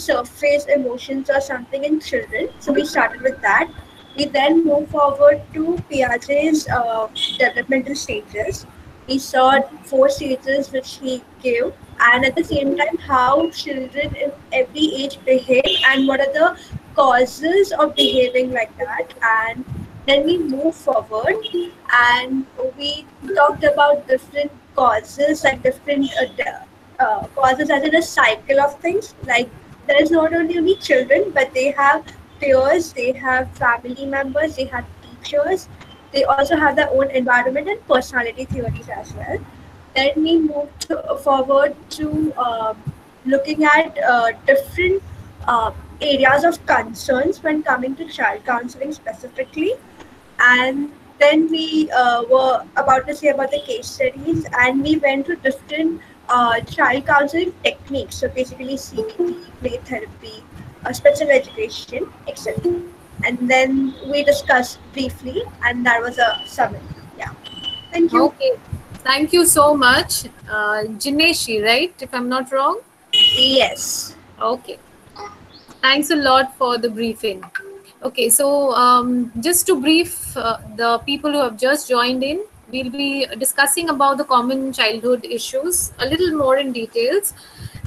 surface emotions or something in children. So we started with that. We then moved forward to Piaget's developmental stages. We saw 4 stages which he gave, and at the same time, how children in every age behave and what are the causes of behaving like that. And then we moved forward and we talked about different causes, like different causes as in a cycle of things. Like there is not only children, but they have peers, they have family members, they have teachers. They also have their own environment and personality theories as well. Then we moved forward to looking at different areas of concerns when coming to child counseling specifically. And then we were about to say about the case studies, and we went to different child counseling techniques. So basically, CBT, play therapy, special education, etc. And then we discussed briefly, and that was a summary. Yeah. Thank you. Okay. Thank you so much. Jineshi, right? If I'm not wrong? Yes. Okay. Thanks a lot for the briefing. Okay, so just to brief the people who have just joined in, we'll be discussing about the common childhood issues a little more in details,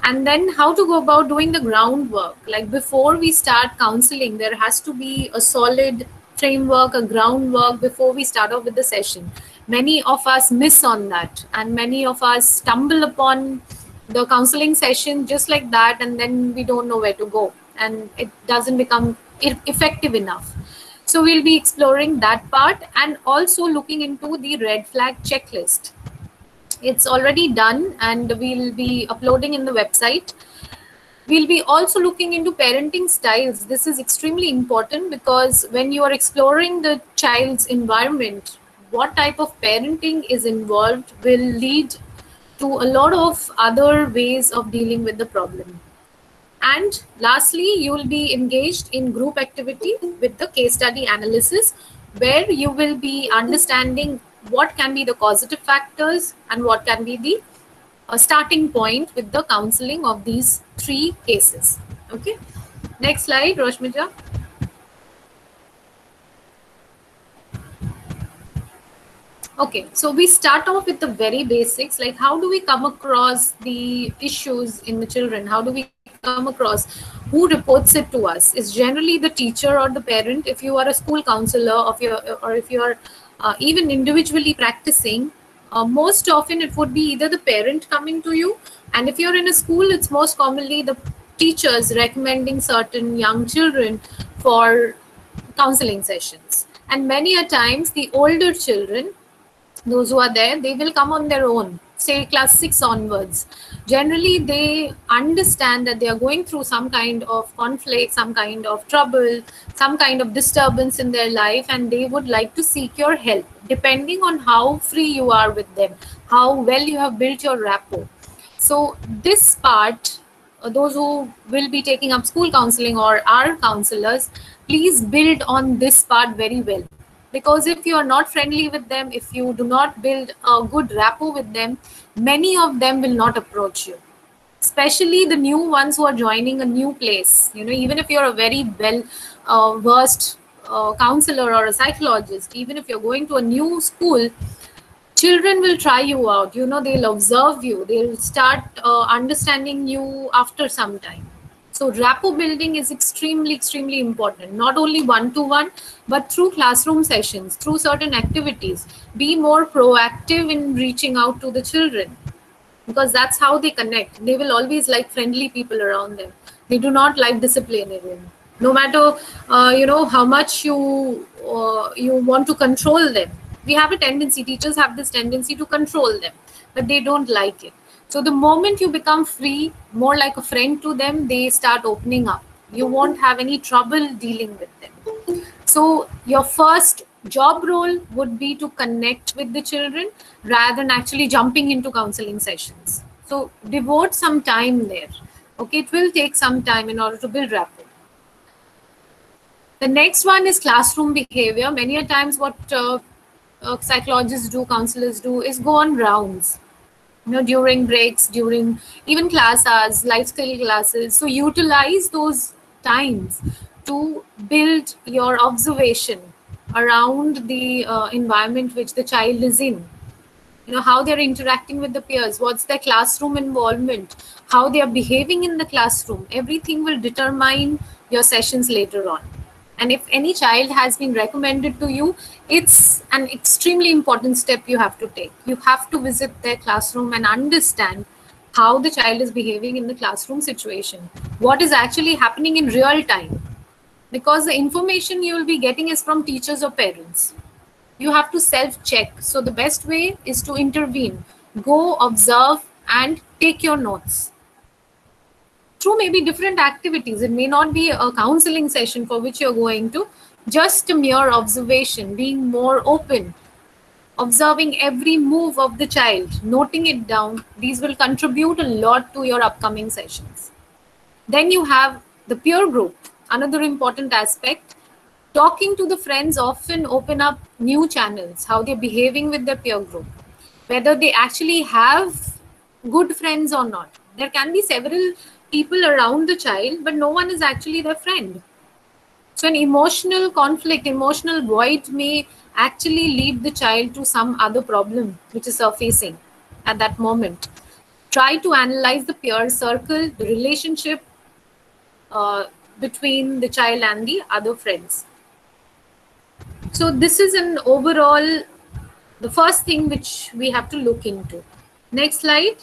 and then how to go about doing the groundwork. Like before we start counseling, there has to be a solid framework, a groundwork before we start off with the session. Many of us miss on that, and many of us stumble upon the counseling session just like that, and then we don't know where to go, and it doesn't become effective enough. So we'll be exploring that part and also looking into the red flag checklist. It's already done and we'll be uploading in the website. We'll be also looking into parenting styles. This is extremely important because when you are exploring the child's environment, what type of parenting is involved will lead to a lot of other ways of dealing with the problem. And lastly, you will be engaged in group activity with the case study analysis, where you will be understanding what can be the causative factors and what can be the starting point with the counseling of these 3 cases. Okay. Next slide, Roshmita. Okay, so we start off with the very basics, like how do we come across the issues in the children? How do we come across who reports it to us? Is generally the teacher or the parent. If you are a school counselor, or if you are even individually practicing, most often it would be either the parent coming to you, and if you're in a school, it's most commonly the teachers recommending certain young children for counseling sessions. And many a times the older children, those who are there, they will come on their own, say class 6 onwards. Generally, they understand that they are going through some kind of conflict, some kind of trouble, some kind of disturbance in their life, and they would like to seek your help, depending on how free you are with them, how well you have built your rapport. So this part, those who will be taking up school counseling or are counselors, please build on this part very well. Because if you are not friendly with them, if you do not build a good rapport with them, many of them will not approach you. Especially the new ones who are joining a new place. You know, even if you're a very well versed counselor or a psychologist, even if you're going to a new school, children will try you out. You know, they'll observe you. They'll start understanding you after some time. So rapport building is extremely, extremely important, not only one-to-one, but through classroom sessions, through certain activities. Be more proactive in reaching out to the children, because that's how they connect. They will always like friendly people around them. They do not like disciplinarian. No matter, how much you want to control them. We have a tendency, teachers have this tendency to control them, but they don't like it. So the moment you become free, more like a friend to them, they start opening up. You won't have any trouble dealing with them. So your first job role would be to connect with the children rather than actually jumping into counseling sessions. So devote some time there. Okay, it will take some time in order to build rapport. The next one is classroom behavior. Many a times what psychologists do, counselors do, is go on rounds. during breaks, during even class hours, life skill classes. So utilize those times to build your observation around the environment which the child is in. How they're interacting with the peers, what's their classroom involvement, how they are behaving in the classroom. Everything will determine your sessions later on. And if any child has been recommended to you, it's an extremely important step you have to take. You have to visit their classroom and understand how the child is behaving in the classroom situation, what is actually happening in real time, because the information you will be getting is from teachers or parents. You have to self check. So the best way is to intervene, go observe and take your notes through maybe different activities. It may not be a counseling session for which you're going to, just a mere observation, being more open, observing every move of the child, noting it down. These will contribute a lot to your upcoming sessions. Then you have the peer group, another important aspect. Talking to the friends often open up new channels, how they're behaving with their peer group, whether they actually have good friends or not. There can be several people around the child, but no one is actually their friend. So an emotional conflict, emotional void may actually lead the child to some other problem which is surfacing at that moment. Try to analyze the peer circle, the relationship between the child and the other friends. So this is an overall, the first thing which we have to look into. Next slide.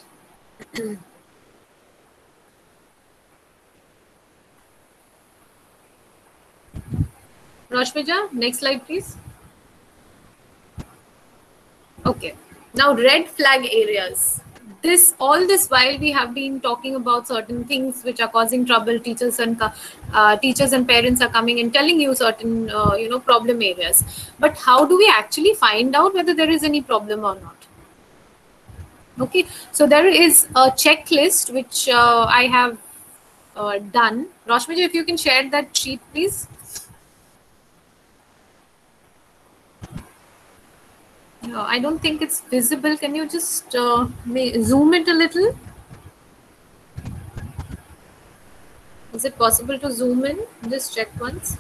Rashmija, next slide, please. Okay. Now, red flag areas. All this while we have been talking about certain things which are causing trouble. Teachers and parents are coming and telling you certain problem areas. But how do we actually find out whether there is any problem or not? Okay, so there is a checklist which I have done. Rashmija, if you can share that sheet, please. I don't think it's visible. Can you just zoom it a little? Is it possible to zoom in? Just check once.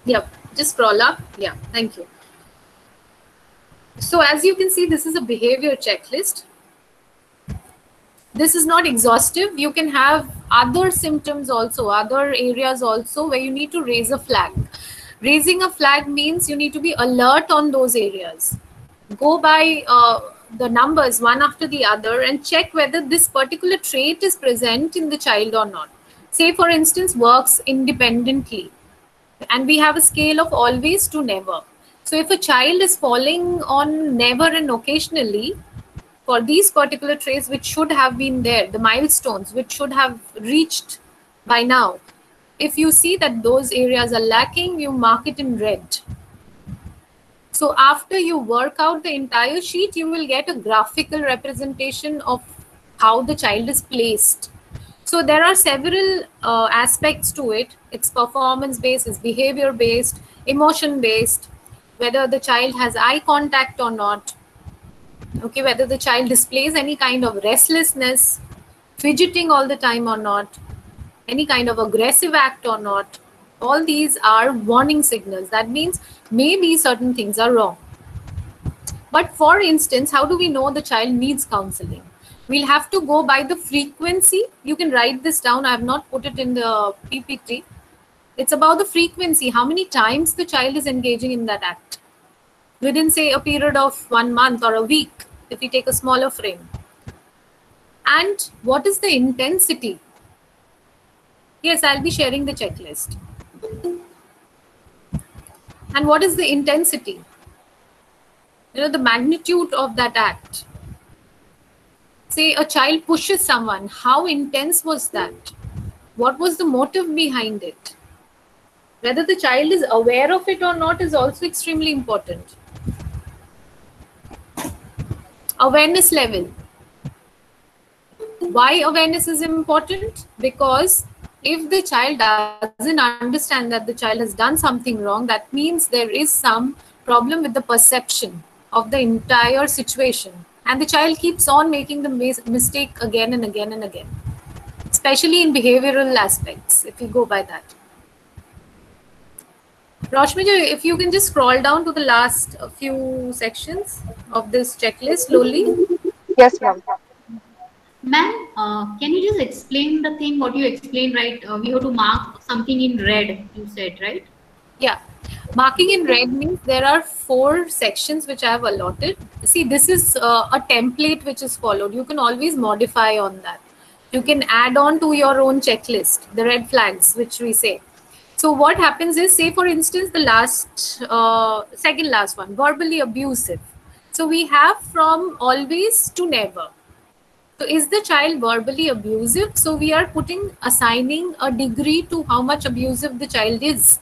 Yep, just scroll up. Yeah, thank you. So as you can see, this is a behavior checklist. This is not exhaustive. You can have other symptoms also, other areas also where you need to raise a flag. Raising a flag means you need to be alert on those areas. Go by the numbers one after the other and check whether this particular trait is present in the child or not. Say, for instance, works independently. And we have a scale of always to never. So if a child is falling on never and occasionally, for these particular traits which should have been there, the milestones which should have reached by now, if you see that those areas are lacking, you mark it in red. So after you work out the entire sheet, you will get a graphical representation of how the child is placed. So there are several aspects to it. It's performance based, it's behavior based, emotion based, whether the child has eye contact or not. Okay, whether the child displays any kind of restlessness, fidgeting all the time or not, any kind of aggressive act or not. All these are warning signals. That means maybe certain things are wrong. But for instance, how do we know the child needs counseling? We'll have to go by the frequency. You can write this down. I have not put it in the PPT. It's about the frequency, how many times the child is engaging in that act within, say, a period of 1 month or a week, if we take a smaller frame. And what is the intensity? Yes, I'll be sharing the checklist. And what is the intensity? The magnitude of that act. Say a child pushes someone. How intense was that? What was the motive behind it? Whether the child is aware of it or not is also extremely important. Awareness level. Why awareness is important? Because If the child doesn't understand that the child has done something wrong, that means there is some problem with the perception of the entire situation. And the child keeps on making the mistake again and again and again, especially in behavioral aspects, if we go by that. Roshmija, if you can just scroll down to the last few sections of this checklist slowly. Yes, ma'am. Ma'am, can you just explain the thing what you explained, right? We have to mark something in red, you said, right? Yeah. Marking in red means there are 4 sections which I have allotted. See, this is a template which is followed. You can always modify on that. You can add on to your own checklist, the red flags, which we say. So what happens is, say for instance, the second last one, verbally abusive. So we have from always to never. So is the child verbally abusive? So we are assigning a degree to how much abusive the child is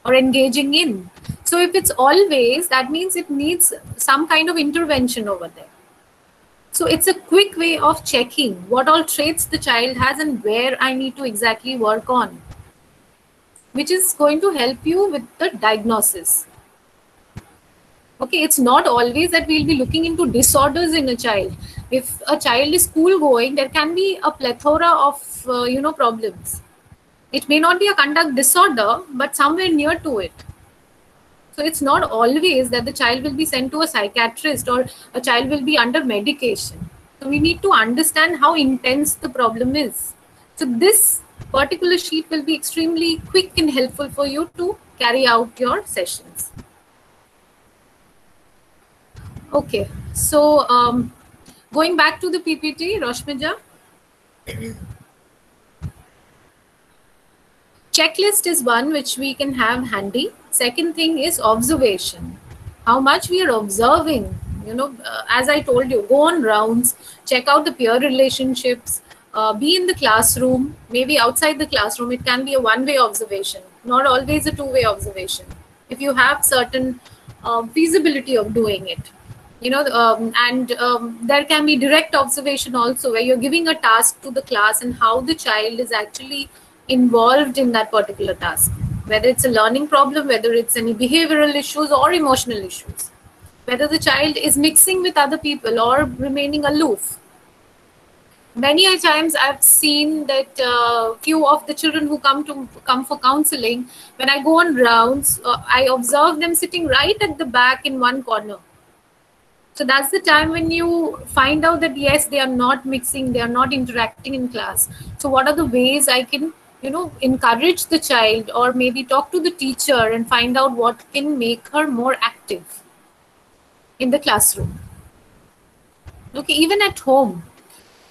or engaging in. So if it's always, that means it needs some kind of intervention over there. So it's a quick way of checking what all traits the child has and where I need to exactly work on, which is going to help you with the diagnosis. Okay, it's not always that we'll be looking into disorders in a child. If a child is school going, there can be a plethora of problems. It may not be a conduct disorder, but somewhere near to it. So it's not always that the child will be sent to a psychiatrist or a child will be under medication. So we need to understand how intense the problem is. So this particular sheet will be extremely quick and helpful for you to carry out your sessions. Okay, so going back to the PPT, Roshmija. Checklist is one which we can have handy. Second thing is observation. How much we are observing. As I told you, go on rounds, check out the peer relationships, be in the classroom, maybe outside the classroom. It can be a one-way observation, not always a two-way observation. If you have certain feasibility of doing it. There can be direct observation also, where you're giving a task to the class and how the child is actually involved in that particular task, whether it's a learning problem, whether it's any behavioral issues or emotional issues, whether the child is mixing with other people or remaining aloof. Many a times I've seen that few of the children who come for counseling, when I go on rounds, I observe them sitting right at the back in one corner. So that's the time when you find out that yes, they are not mixing, they are not interacting in class. So what are the ways I can, encourage the child or maybe talk to the teacher and find out what can make her more active in the classroom. Okay, even at home,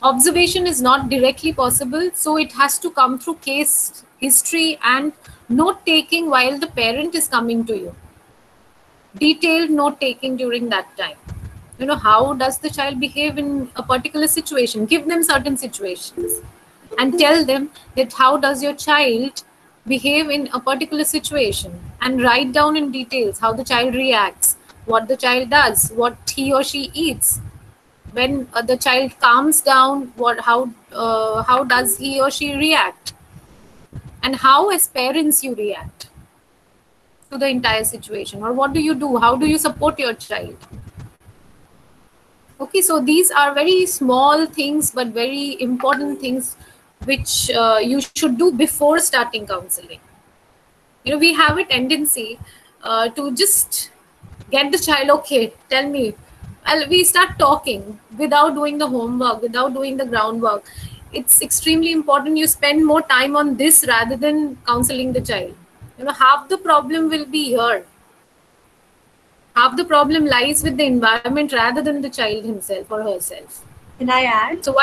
observation is not directly possible. So it has to come through case history and note taking while the parent is coming to you. Detailed note taking during that time. How does the child behave in a particular situation? Give them certain situations and tell them that how does your child behave in a particular situation, and write down in details how the child reacts, what the child does, what he or she eats. When the child calms down, how does he or she react, and how as parents you react to the entire situation, or what do you do, how do you support your child. Okay, so these are very small things but very important things which you should do before starting counseling. We have a tendency to just get the child, okay, tell me. We start talking without doing the homework, without doing the groundwork. It's extremely important you spend more time on this rather than counseling the child. Half the problem will be here. Half the problem lies with the environment rather than the child himself or herself. Can I add? So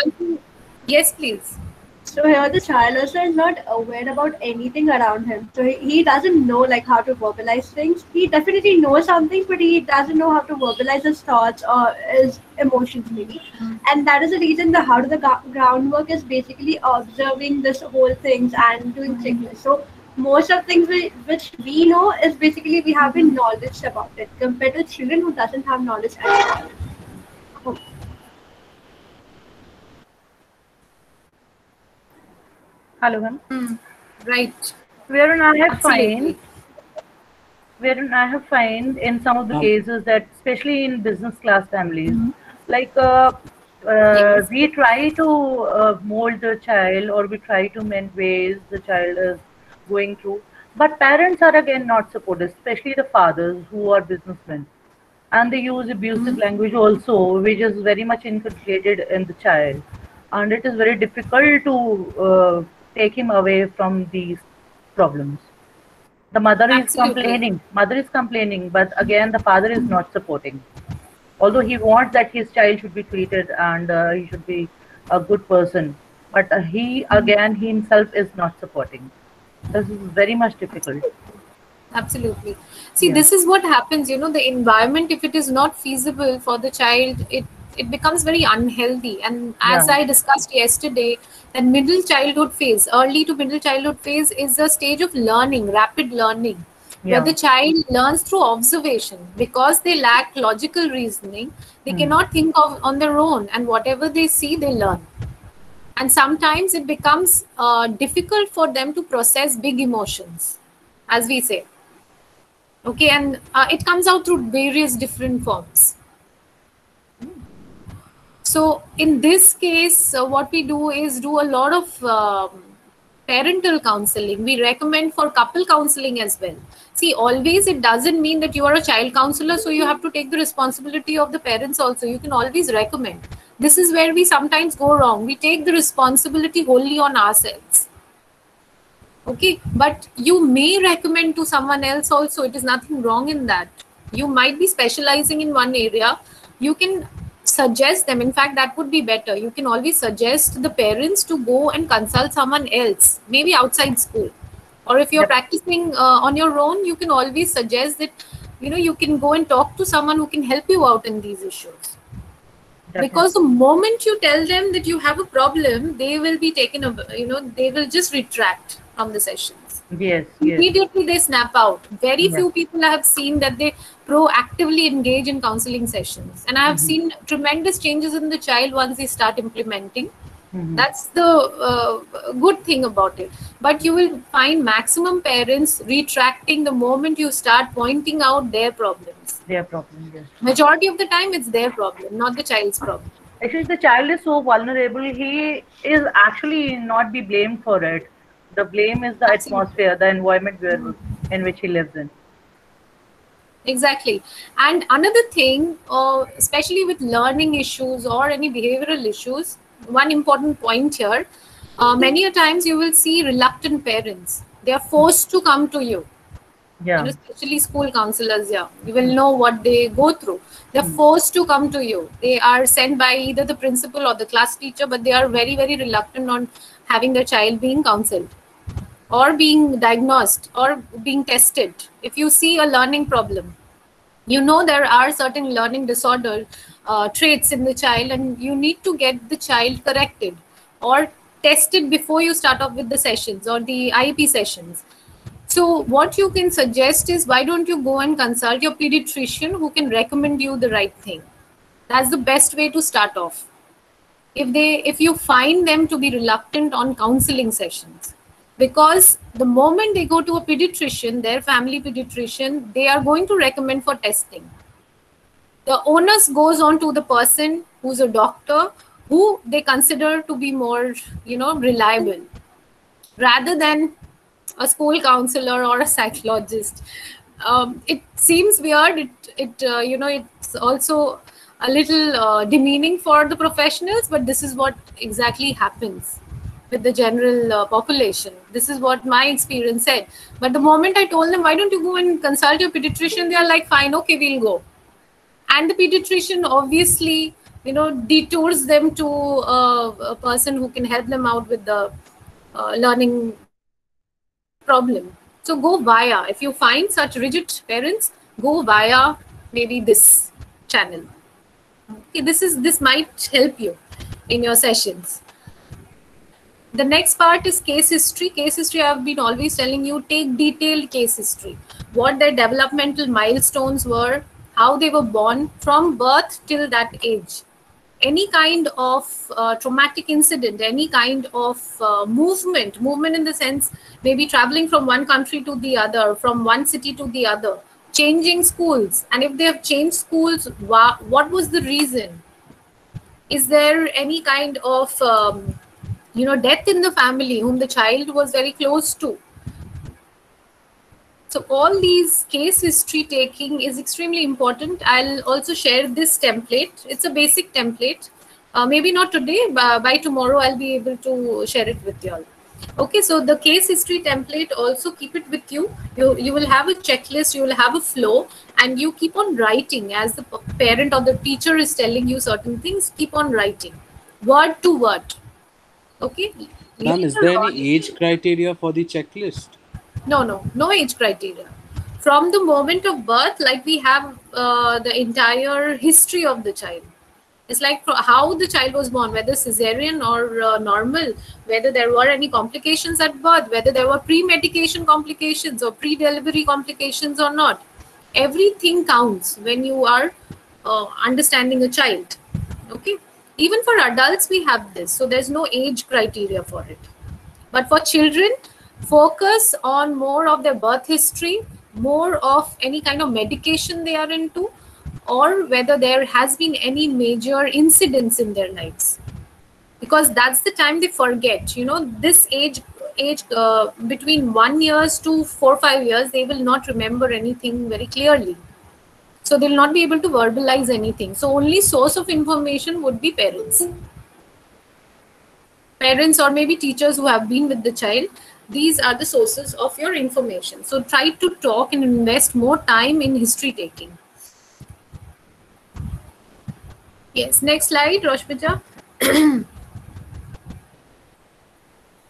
yes, please. So here the child also is not aware about anything around him. So he doesn't know like how to verbalize things. He definitely knows some things, but he doesn't know how to verbalize his thoughts or his emotions maybe. And that is the reason the how to the groundwork is basically observing this whole things and doing checklists. So most of things which we know is basically we have been knowledge about it compared to children who doesn't have knowledge at all. Hello, ma'am. Right. Wherein I have Absolutely. find, wherein I have find in some of the cases that, especially in business class families, like Yes. we try to mold the child, or we try to mend ways the child is going through, but parents are again not supportive, especially the fathers who are businessmen, and they use abusive language also, which is very much inculcated in the child, and it is very difficult to take him away from these problems. The Absolutely. mother is complaining, but again the father is not supporting, although he wants that his child should be treated and he should be a good person, but he again he himself is not supporting. This is very much difficult. Absolutely. See, Yeah, this is what happens, the environment, if it is not feasible for the child, it becomes very unhealthy. And as yeah, I discussed yesterday, that middle childhood phase, early to middle childhood phase is a stage of learning, rapid learning, where yeah. the child learns through observation. Because they lack logical reasoning, they Hmm. cannot think of on their own, and whatever they see, they learn. And sometimes it becomes difficult for them to process big emotions, as we say. Okay, and it comes out through various different forms. So in this case, what we do is do a lot of parental counseling. We recommend for couple counseling as well. See, always it doesn't mean that you are a child counselor, so you have to take the responsibility of the parents also. You can always recommend. This is where we sometimes go wrong. We take the responsibility wholly on ourselves. Okay, but you may recommend to someone else also. It is nothing wrong in that. You might be specializing in one area. You can suggest them. In fact, that would be better. You can always suggest the parents to go and consult someone else, maybe outside school. Or if you're Yep, practicing on your own, you can always suggest that you can go and talk to someone who can help you out in these issues. Because definitely. the moment you tell them that you have a problem, they will be taken, they will just retract from the sessions. Yes, yes. Immediately they snap out. Very Yeah. few people I have seen that they proactively engage in counseling sessions. And I have Hmm. seen tremendous changes in the child once they start implementing. Hmm. That's the good thing about it. But you will find maximum parents retracting the moment you start pointing out their problems. Their problem, yes. Majority of the time, it's their problem, not the child's problem. Actually, the child is so vulnerable. He is actually not be blamed for it. The blame is the Absolutely. atmosphere, the environment in which he lives in. Exactly. And another thing, especially with learning issues or any behavioral issues, one important point here, many a times you will see reluctant parents. They are forced to come to you, Yeah. especially school counselors. Yeah, you will know what they go through. They're Hmm. forced to come to you. They are sent by either the principal or the class teacher, but they are very, very reluctant on having their child being counseled or being diagnosed or being tested. If you see a learning problem, there are certain learning disorder traits in the child, and you need to get the child corrected or tested before you start off with the sessions or the IEP sessions. So what you can suggest is, why don't you go and consult your pediatrician who can recommend you the right thing. That's the best way to start off. If you find them to be reluctant on counseling sessions, because the moment they go to a pediatrician, their family pediatrician, they are going to recommend for testing. The onus goes on to the person who's a doctor, who they consider to be more reliable, rather than a school counselor or a psychologist. It seems weird. It's also a little demeaning for the professionals, but this is what exactly happens with the general population. This is what my experience said. But the moment I told them, why don't you go and consult your pediatrician, they are like, fine, okay, we'll go. And the pediatrician obviously detours them to a person who can help them out with the learning problem. So go via, if you find such rigid parents, go via maybe this channel. Okay, this might help you in your sessions. The next part is case history. Case history, I've been always telling you, take detailed case history. What their developmental milestones were, how they were born from birth till that age. any kind of traumatic incident, any kind of movement in the sense maybe traveling from one country to the other, from one city to the other, changing schools, and if they have changed schools, what was the reason? Is there any kind of death in the family whom the child was very close to? So all these case history taking is extremely important. I'll also share this template. It's a basic template. Maybe not today, but by tomorrow I'll be able to share it with you all. Okay, so the case history template, also keep it with you. You will have a checklist, you will have a flow, and you keep on writing as the parent or the teacher is telling you certain things. Keep on writing, word to word. Okay. Ma'am, is there any age criteria for the checklist? No age criteria. From the moment of birth, like we have the entire history of the child. It's like how the child was born, whether cesarean or normal, whether there were any complications at birth, whether there were pre-medication complications or pre-delivery complications or not. Everything counts when you are understanding a child. Okay. Even for adults, we have this. So there's no age criteria for it. But for children, focus on more of their birth history, more of any kind of medication they are into, or whether there has been any major incidents in their lives, because that's the time they forget. This age between 1 year to 4-5 years, they will not remember anything very clearly, so they'll not be able to verbalize anything. So only source of information would be parents or maybe teachers who have been with the child. These are the sources of your information. So try to talk and invest more time in history taking. Yes, next slide, Roshmita.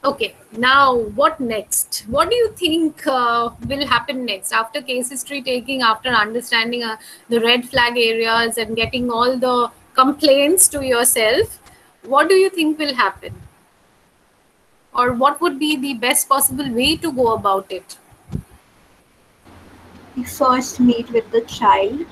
Okay, now what next? What do you think will happen next after case history taking, after understanding the red flag areas and getting all the complaints to yourself? What do you think will happen? Or what would be the best possible way to go about it? We first meet with the child.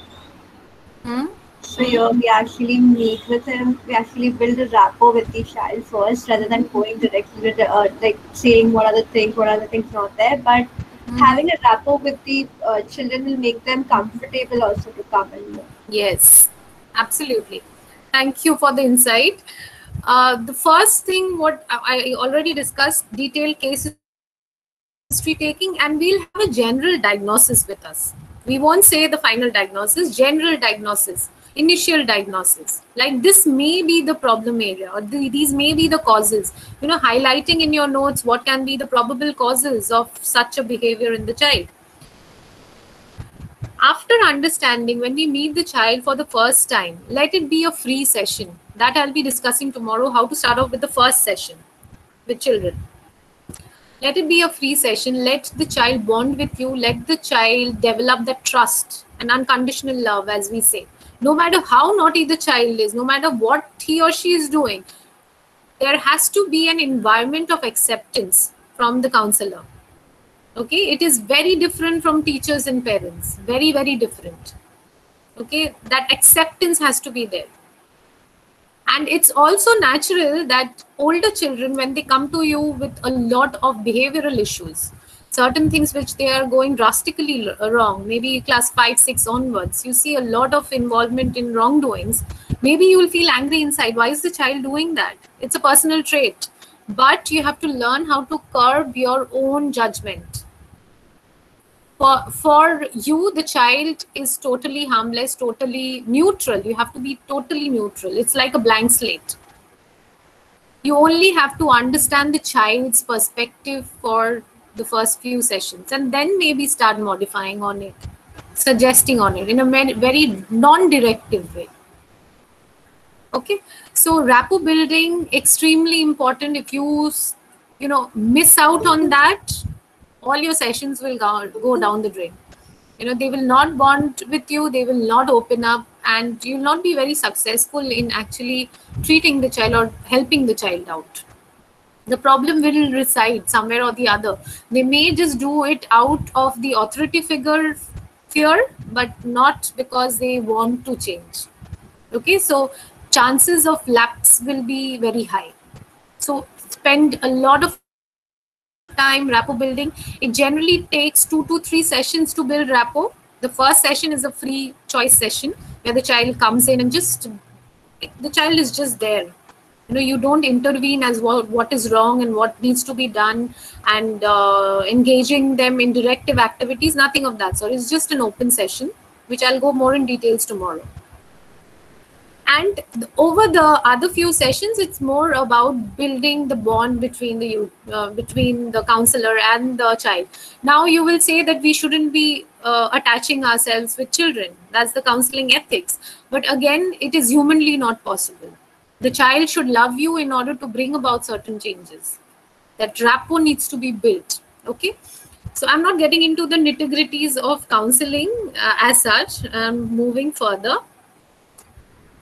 So here we actually meet with him. We actually build a rapport with the child first, rather than going directly to like saying what are the things not there. But having a rapport with the children will make them comfortable also to come and learn. Yes, absolutely. Thank you for the insight. The first thing, what I already discussed, detailed case history taking, and we'll have a general diagnosis with us. We won't say the final diagnosis, general diagnosis, initial diagnosis. Like this may be the problem area, or these may be the causes. Highlighting in your notes what can be the probable causes of such a behavior in the child. After understanding, when we meet the child for the first time, let it be a free session. That I'll be discussing tomorrow, how to start off with the first session with children. Let it be a free session. Let the child bond with you. Let the child develop that trust and unconditional love, as we say. No matter how naughty the child is, no matter what he or she is doing, there has to be an environment of acceptance from the counselor. Okay, it is very different from teachers and parents. Very, very different. Okay, that acceptance has to be there. And it's also natural that older children, when they come to you with a lot of behavioral issues, certain things which they are going drastically wrong, maybe class 5, 6 onwards, you see a lot of involvement in wrongdoings. Maybe you will feel angry inside. Why is the child doing that? It's a personal trait. But you have to learn how to curb your own judgment. For you, the child is totally harmless, totally neutral. You have to be totally neutral. It's like a blank slate. You only have to understand the child's perspective for the first few sessions, and then maybe start modifying on it, suggesting on it in a very non-directive way. Okay, so rapport building, extremely important. If you miss out on that, all your sessions will go down the drain. They will not bond with you, they will not open up, and you will not be very successful in actually treating the child or helping the child out. The problem will reside somewhere or the other. They may just do it out of the authority figure fear, but not because they want to change. Okay, so chances of lapse will be very high. So spend a lot of time rapport building. It generally takes 2 to 3 sessions to build rapport. The first session is a free choice session where the child comes in and just the child is just there. You don't intervene as what is wrong and what needs to be done, and engaging them in directive activities, nothing of that sort. It's just an open session, which I'll go more in details tomorrow. And over the other few sessions, it's more about building the bond between the youth, between the counselor and the child. Now you will say that we shouldn't be attaching ourselves with children. That's the counseling ethics. But again, it is humanly not possible. The child should love you in order to bring about certain changes. That rapport needs to be built. Okay. So I'm not getting into the nitty-gritties of counseling as such. I'm moving further.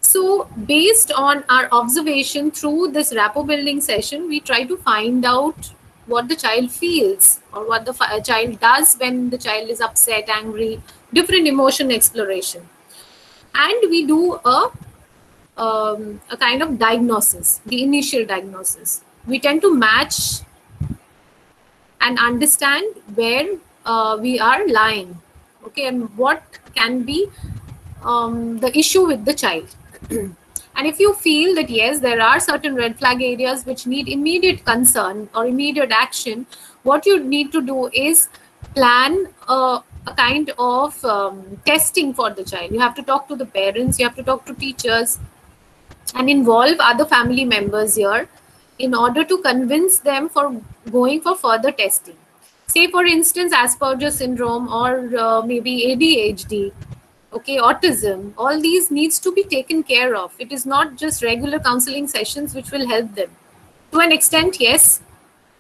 So based on our observation through this rapport building session, we try to find out what the child feels or what the child does when the child is upset, angry, different emotion exploration. And we do a kind of diagnosis, the initial diagnosis. We tend to match and understand where we are lying, okay, and what can be the issue with the child. And if you feel that yes, there are certain red flag areas which need immediate concern or immediate action, what you need to do is plan a kind of testing for the child. You have to talk to the parents, you have to talk to teachers, and involve other family members here in order to convince them for going for further testing. Say, for instance, Asperger's syndrome or maybe ADHD, okay, autism, all these needs to be taken care of. It is not just regular counseling sessions which will help them. To an extent, yes,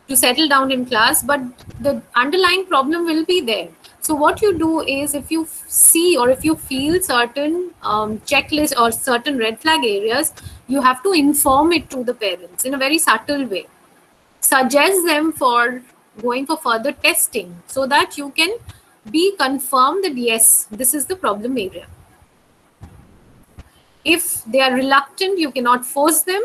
to settle down in class, but the underlying problem will be there. So what you do is, if you see or if you feel certain checklists or certain red flag areas, you have to inform it to the parents in a very subtle way. Suggest them for going for further testing so that you can be confirmed that yes, this is the problem area. If they are reluctant, you cannot force them.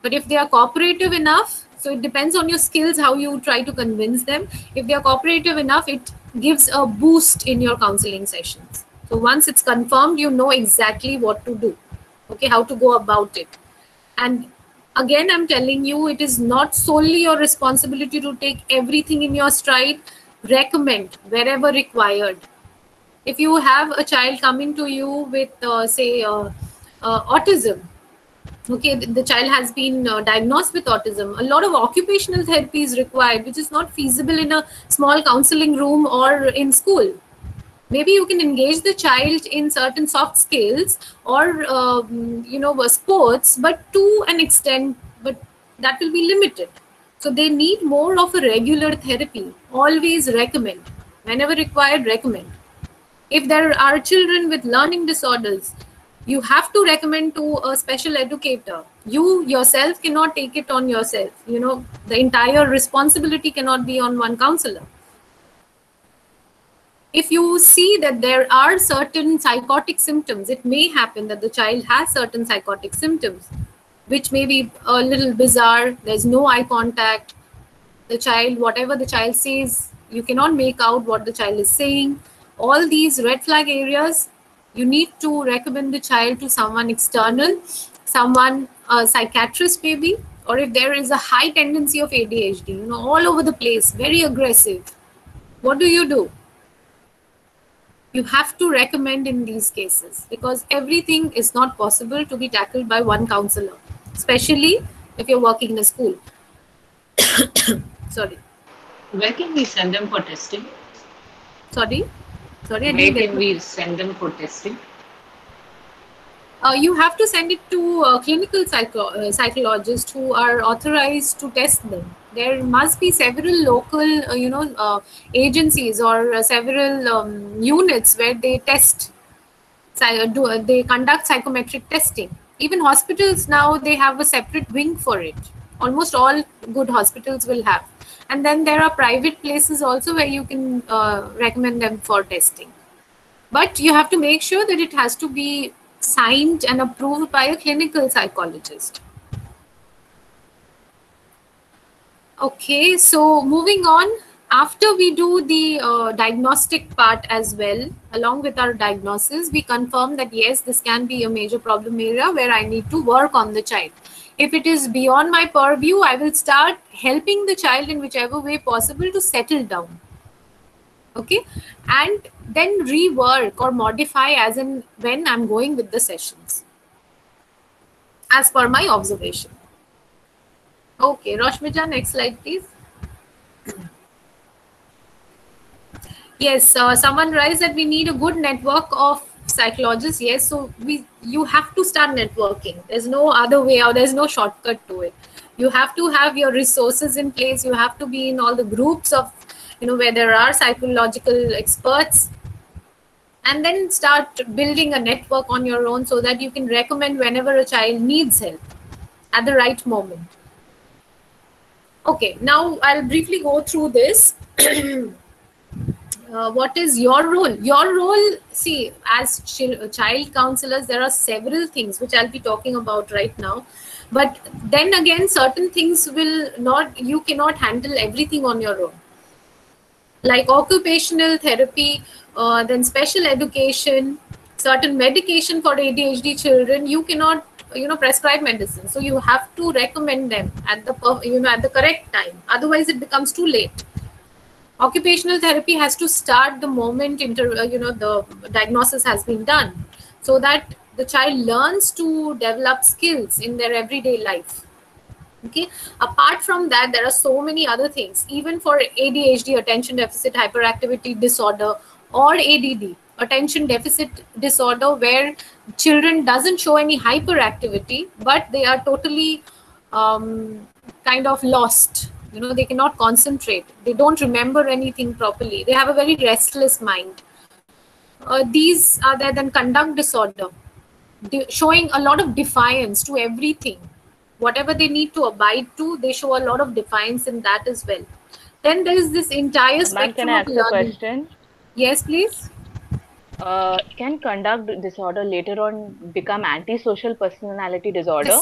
But if they are cooperative enough, so it depends on your skills how you try to convince them. If they are cooperative enough, it gives a boost in your counseling sessions. So once it's confirmed, you know exactly what to do, okay, how to go about it. And again, I'm telling you, it is not solely your responsibility to take everything in your stride. Recommend wherever required. If you have a child coming to you with, say, autism, okay, the child has been diagnosed with autism, a lot of occupational therapy is required, which is not feasible in a small counseling room or in school. Maybe you can engage the child in certain soft skills or, sports, but to an extent, but that will be limited. So they need more of a regular therapy. Always recommend. Whenever required, recommend. If there are children with learning disorders, you have to recommend to a special educator. You yourself cannot take it on yourself. The entire responsibility cannot be on one counselor. If you see that there are certain psychotic symptoms, it may happen that the child has certain psychotic symptoms, which may be a little bizarre. There's no eye contact. The child, whatever the child says, you cannot make out what the child is saying. All these red flag areas, you need to recommend the child to someone external, someone, a psychiatrist maybe, or if there is a high tendency of ADHD, all over the place, very aggressive. What do? You have to recommend in these cases, because everything is not possible to be tackled by one counselor, especially if you're working in a school. Sorry. Where can we send them for testing? Sorry, Where can we send them for testing? You have to send it to clinical psychologists who are authorized to test them. There must be several local, agencies or several units where they test. They conduct psychometric testing. Even hospitals now, they have a separate wing for it. Almost all good hospitals will have. And then there are private places also where you can recommend them for testing. But you have to make sure that it has to be signed and approved by a clinical psychologist. Okay, so moving on, after we do the diagnostic part as well, along with our diagnosis, we confirm that yes, this can be a major problem area where I need to work on the child. If it is beyond my purview, I will start helping the child in whichever way possible to settle down. Okay, and then rework or modify as in when I'm going with the sessions, as per my observation. Okay, Roshmija, next slide, please. Yes, someone writes that we need a good network of psychologists. Yes, so you have to start networking. There's no other way out. There's no shortcut to it. You have to have your resources in place. You have to be in all the groups of, where there are psychological experts, and then start building a network on your own so that you can recommend whenever a child needs help at the right moment. Okay, now I'll briefly go through this. What is your role? Your role, see, as child counselors, there are several things which I'll be talking about right now. But then again, certain things you cannot handle everything on your own. Like occupational therapy, then special education, certain medication for ADHD children, you cannot prescribe medicine, so you have to recommend them at the correct time, otherwise it becomes too late. Occupational therapy has to start the moment the diagnosis has been done, so that the child learns to develop skills in their everyday life. Okay, apart from that, there are so many other things, even for ADHD, attention deficit hyperactivity disorder, or ADD, attention deficit disorder, where children doesn't show any hyperactivity, but they are totally kind of lost. They cannot concentrate. They don't remember anything properly. They have a very restless mind. These are there. Then conduct disorder, showing a lot of defiance to everything. Whatever they need to abide to, they show a lot of defiance in that as well. Then there is this entire spectrum of learning. Can I ask a question? Yes, please. Can conduct disorder later on become antisocial personality disorder?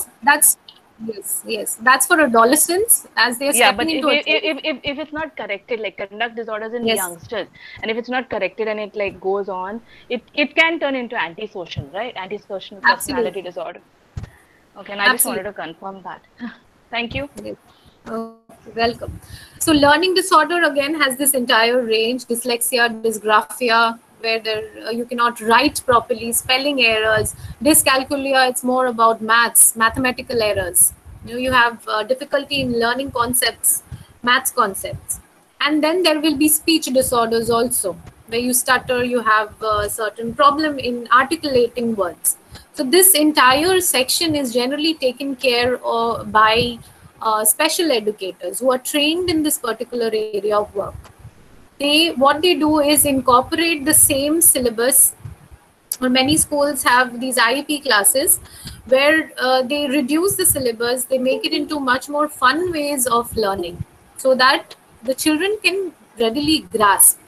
Yes, that's for adolescents as they are stepping into it. If it's not corrected, like conduct disorders in youngsters, and if it's not corrected and it like goes on, it can turn into antisocial, right? Antisocial personality disorder. Okay, and I just wanted to confirm that. Thank you. Welcome. So learning disorder again has this entire range: dyslexia, dysgraphia, where you cannot write properly, spelling errors. Dyscalculia, it's more about mathematical errors. You have difficulty in learning maths concepts. And then there will be speech disorders also, where you stutter, you have a certain problem in articulating words. So this entire section is generally taken care of by special educators who are trained in this particular area of work. What they do is incorporate the same syllabus, or many schools have these IEP classes where they reduce the syllabus, they make it into much more fun ways of learning so that the children can readily grasp.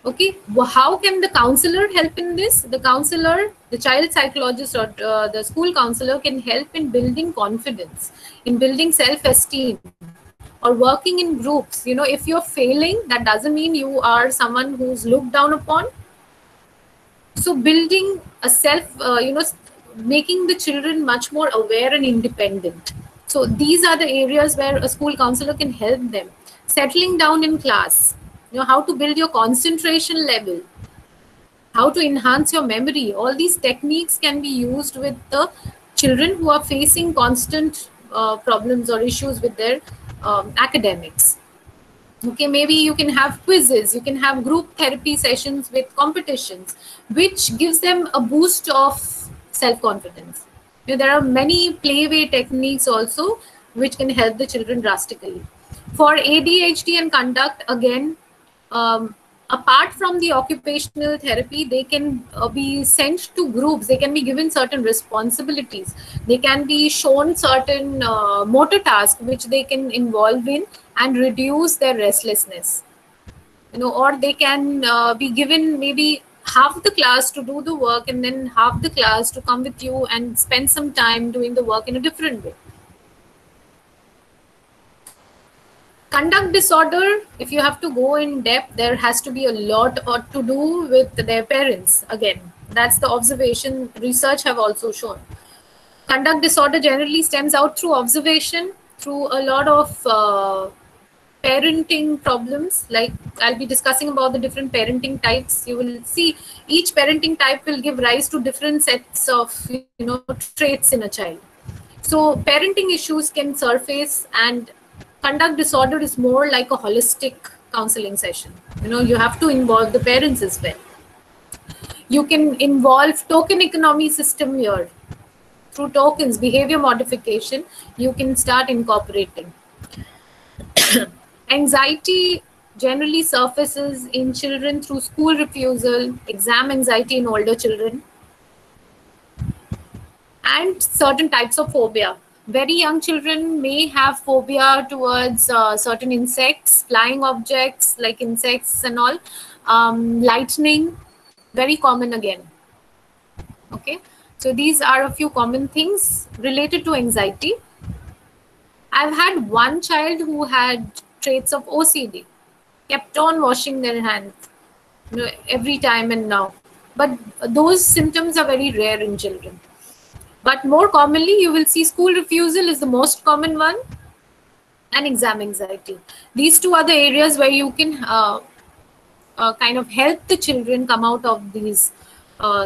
Okay, well, how can the counselor help in this? The counselor, the child psychologist, or the school counselor can help in building confidence, in building self-esteem, or working in groups. If you're failing, that doesn't mean you are someone who's looked down upon. So building a making the children much more aware and independent. So these are the areas where a school counselor can help them. Settling down in class, how to build your concentration level, how to enhance your memory. All these techniques can be used with the children who are facing constant problems or issues with their academics. Okay, maybe you can have quizzes, you can have group therapy sessions with competitions, which gives them a boost of self-confidence. There are many playway techniques also which can help the children drastically. For ADHD and conduct, again, apart from the occupational therapy, they can be sent to groups. They can be given certain responsibilities. They can be shown certain motor tasks which they can involve in and reduce their restlessness. Or they can be given maybe half the class to do the work and then half the class to come with you and spend some time doing the work in a different way. Conduct disorder, if you have to go in depth, there has to be a lot to do with their parents. Again, that's the observation research have also shown. Conduct disorder generally stems out through observation, through a lot of parenting problems. Like I'll be discussing about the different parenting types. You will see each parenting type will give rise to different sets of traits in a child. So parenting issues can surface, and conduct disorder is more like a holistic counseling session. You have to involve the parents as well. You can involve token economy system here. Through tokens, behavior modification, you can start incorporating. Anxiety generally surfaces in children through school refusal, exam anxiety in older children, and certain types of phobia. Very young children may have phobia towards certain insects, flying objects like insects and all, lightning, very common again. Okay, so these are a few common things related to anxiety. I've had one child who had traits of OCD, kept on washing their hands every time and now. But those symptoms are very rare in children. But more commonly, you will see school refusal is the most common one, and exam anxiety. These two are the areas where you can kind of help the children come out of these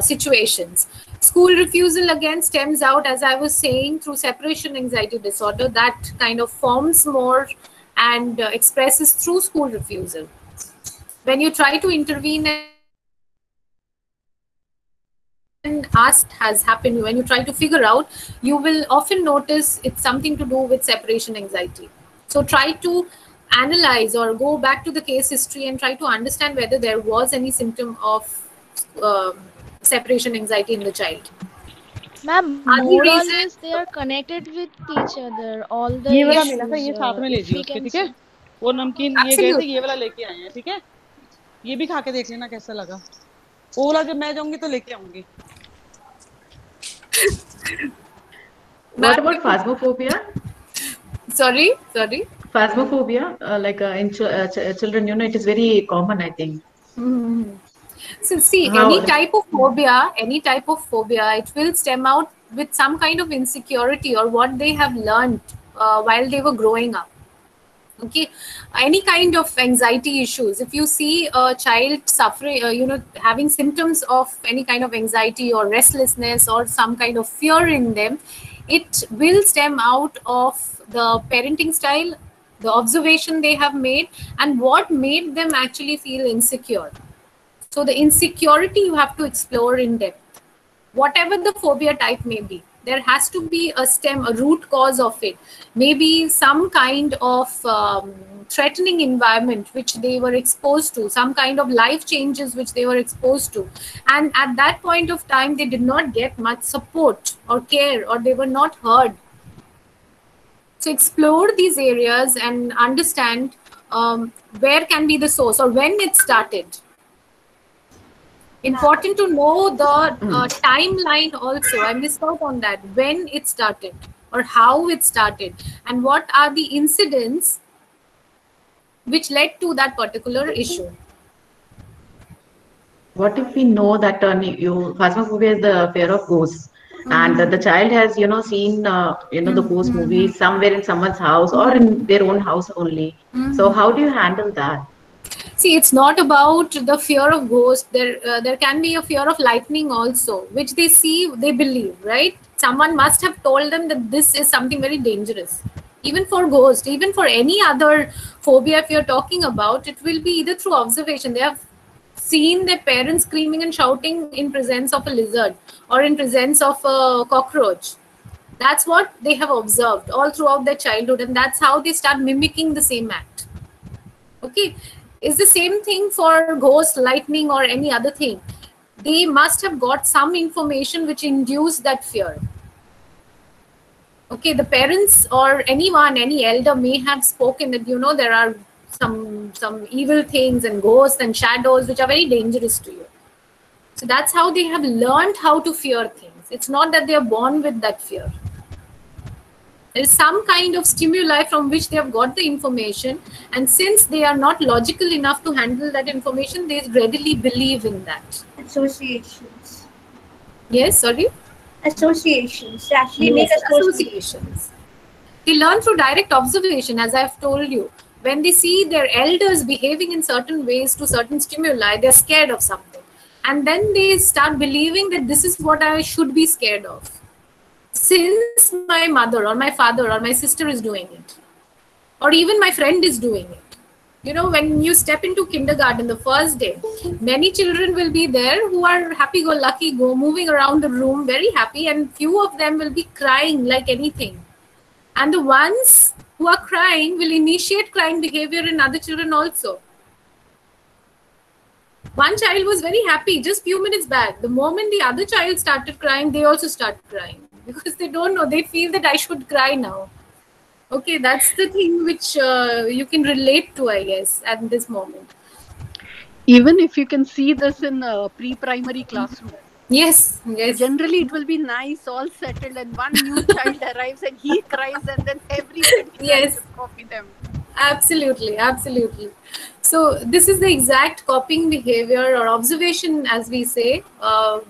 situations. School refusal again stems out, as I was saying, through separation anxiety disorder. That kind of forms more and expresses through school refusal. When you try to intervene and ask has happened, when you try to figure out, you will often notice it's something to do with separation anxiety. So try to analyze or go back to the case history and try to understand whether there was any symptom of separation anxiety in the child. Ma'am, more or less they are connected with each other. All the ये वाला मिला था, ये साथ में ले जियो उसके, ठीक है? वो नमकीन ये गए थे, ये वाला लेके आए हैं, ठीक है? ये भी खा के देख लेना कैसा लगा. वो वाला जब मैं जाऊंगी तो लेके आऊंगी. What about phasmophobia? Sorry. Phasmophobia, like in children, it is very common, I think. Mm-hmm. So see, any type of phobia, it will stem out with some kind of insecurity or what they have learned while they were growing up. Okay, any kind of anxiety issues. If you see a child suffering, having symptoms of any kind of anxiety or restlessness or some kind of fear in them, it will stem out of the parenting style, the observation they have made, and what made them actually feel insecure. So the insecurity you have to explore in depth. Whatever the phobia type may be, there has to be a root cause of it. Maybe some kind of threatening environment which they were exposed to, some kind of life changes which they were exposed to. And at that point of time, they did not get much support or care, or they were not heard. So explore these areas and understand where can be the source or when it started. Important to know the timeline also. I missed out on that. When it started or how it started and what are the incidents which led to that particular issue. What if we know that phasmophobia is the fear of ghosts, and the child has seen the ghost movie somewhere in someone's house or in their own house only. So how do you handle that? See, it's not about the fear of ghosts. There can be a fear of lightning also, which they see, they believe, right? Someone must have told them that this is something very dangerous. Even for ghosts, even for any other phobia, if you're talking about, it will be either through observation. They have seen their parents screaming and shouting in presence of a lizard or in presence of a cockroach. That's what they have observed all throughout their childhood, and that's how they start mimicking the same act. Okay. Is the same thing for ghost, lightning, or any other thing. They must have got some information which induced that fear. Okay, the parents or anyone, any elder may have spoken that there are some evil things and ghosts and shadows which are very dangerous to you. So that's how they have learned how to fear things. It's not that they are born with that fear. There is some kind of stimuli from which they have got the information, and since they are not logical enough to handle that information, they readily believe in that. Associations. Yes, sorry? Associations. They actually make associations. They learn through direct observation, as I've told you. When they see their elders behaving in certain ways to certain stimuli, they're scared of something. And then they start believing that this is what I should be scared of. Since my mother or my father or my sister is doing it, or even my friend is doing it. You know, when you step into kindergarten the first day, many children will be there who are happy-go-lucky, moving around the room very happy, and few of them will be crying like anything. And the ones who are crying will initiate crying behavior in other children also. One child was very happy just few minutes back. The moment the other child started crying, they also start crying. Because they don't know, they feel that I should cry now. Okay, that's the thing which you can relate to, I guess, at this moment. Even if you can see this in a pre-primary classroom. Yes, yes. Generally, it will be nice, all settled, and one new child arrives and he cries, and then everybody tries to copy them. Absolutely, absolutely. So this is the exact copying behavior or observation, as we say,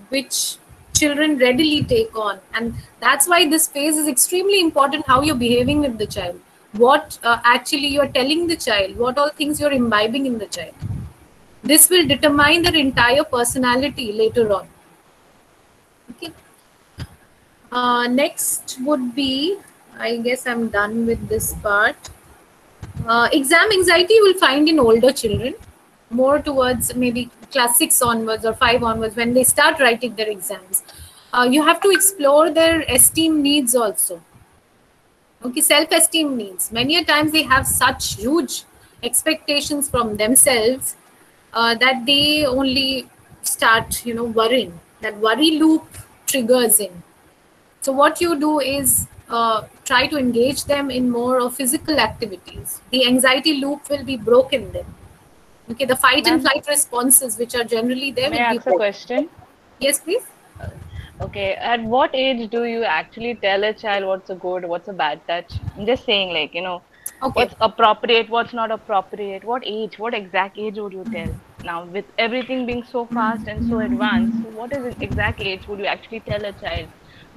which children readily take on, and that's why this phase is extremely important. How you're behaving with the child, what actually you're telling the child, what all things you're imbibing in the child. This will determine their entire personality later on. Okay. Next would be, I guess I'm done with this part. Exam anxiety you will find in older children, more towards maybe class 6 onwards or 5 onwards, when they start writing their exams. You have to explore their esteem needs also. Okay, self-esteem needs. Many a times they have such huge expectations from themselves that they only start, worrying. That worry loop triggers in. So what you do is try to engage them in more of physical activities. The anxiety loop will be broken then. Okay, the fight and flight responses, which are generally there. May I ask a question? Yes, please. Okay, at what age do you actually tell a child what's a good, what's a bad touch? I'm just saying, like, what's appropriate, what's not appropriate. What age, what exact age would you tell? Now, with everything being so fast and so advanced, so what is the exact age would you actually tell a child?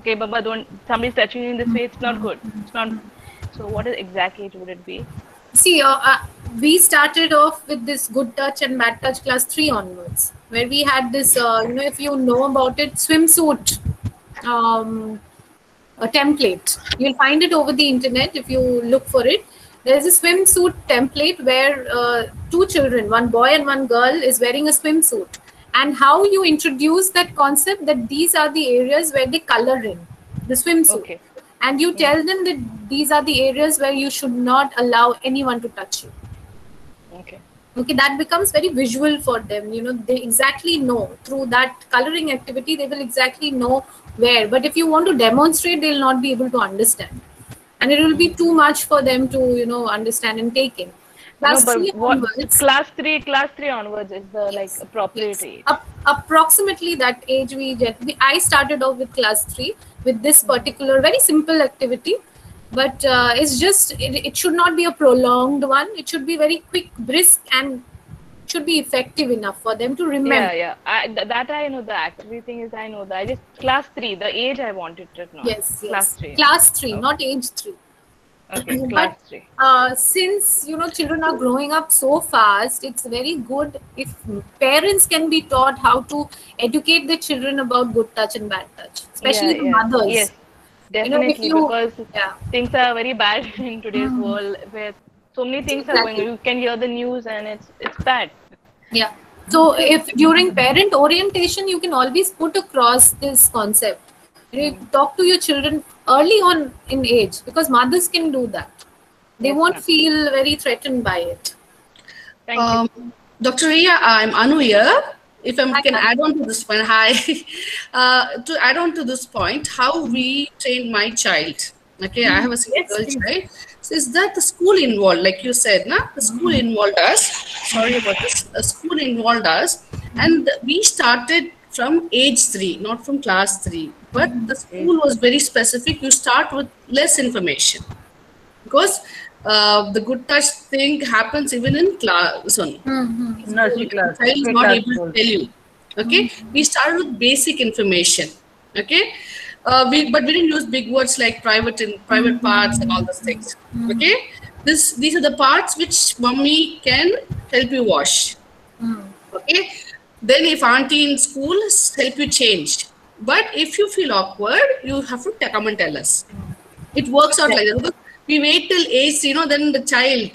Okay, Baba, don't, somebody's touching you in this way, it's not good. It's not. So what is exact age would it be? See, we started off with this good touch and bad touch class 3 onwards, where we had this, if you know about it, swimsuit a template. You'll find it over the internet if you look for it. There's a swimsuit template where 2 children, one boy and one girl, is wearing a swimsuit. And how you introduce that concept that these are the areas where they color in the swimsuit. Okay. And you tell them that these are the areas where you should not allow anyone to touch you. Okay. Okay, that becomes very visual for them. They exactly know through that coloring activity, they will exactly know where. But if you want to demonstrate, they'll not be able to understand. And it will be too much for them to, understand and take in. Class 3 onwards, class 3 onwards is the appropriate age. Approximately that age I started off with class 3 with this particular very simple activity, but it's just it should not be a prolonged one. It should be very quick, brisk, and should be effective enough for them to remember. Yeah. That I know. The activity thing is I know that. I just class 3, the age I wanted to know. Yes. Class 3. Class 3, not age 3. Okay, class 3. Since children are growing up so fast, it's very good if parents can be taught how to educate the children about good touch and bad touch, especially the mothers. Yes, definitely, because things are very bad in today's world, where so many things are going on. You can hear the news and it's bad. Yeah. So if during parent orientation, you can always put across this concept. You talk to your children early on in age, because mothers can do that. They won't feel very threatened by it. Thank you. Dr. Ria, I'm Anu here. If I can add on to this point, to add on to this point, how we train my child. Okay, I have a single girl child. So is that the school involved, like you said, the school involved us. Sorry about this. The school involved us, and we started from age 3, not from class 3. But the school was very specific. You start with less information because the good touch thing happens even in class. Nursery class. The child is not able to tell you. Okay, we started with basic information. Okay, but we didn't use big words like private parts and all those things. Okay, these are the parts which mommy can help you wash. Okay, then if auntie in school help you change. But if you feel awkward, you have to come and tell us. It works out like that. We wait till age, then the child.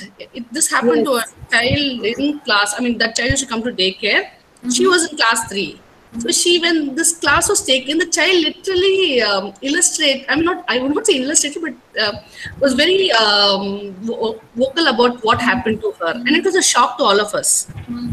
This happened to a child in class. I mean, that child used to come to daycare. She was in class 3. So when this class was taken, the child literally I would not say illustrated, but was very vocal about what happened to her. And it was a shock to all of us.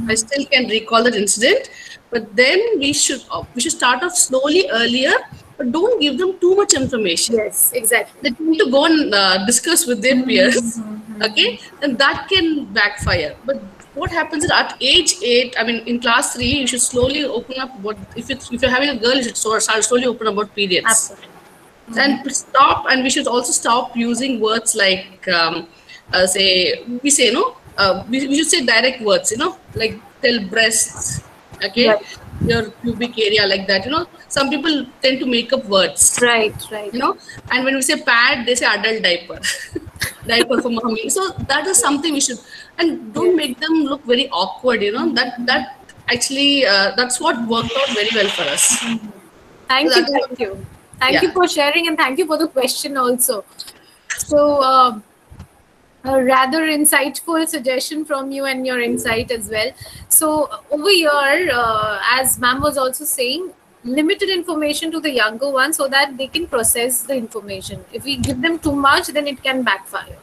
I still can recall that incident. But then we should start off slowly earlier, but don't give them too much information. Yes, exactly. They need to go and discuss with their peers. Okay, and that can backfire. But what happens is at age 8, I mean, in class 3, you should slowly open up if you're having a girl, you should start slowly open about periods. Absolutely. And we should also stop using words like we should say direct words, like tell breasts, okay, your pubic area, like that, some people tend to make up words, right, and when we say pad, they say adult diaper. Diaper for mommy. So that is something we should, and don't make them look very awkward, that actually that's what worked out very well for us. Thank you for sharing, and thank you for the question also. So a rather insightful suggestion from you and your insight as well. So over here, as ma'am was also saying, limited information to the younger ones so that they can process the information. If we give them too much, then it can backfire.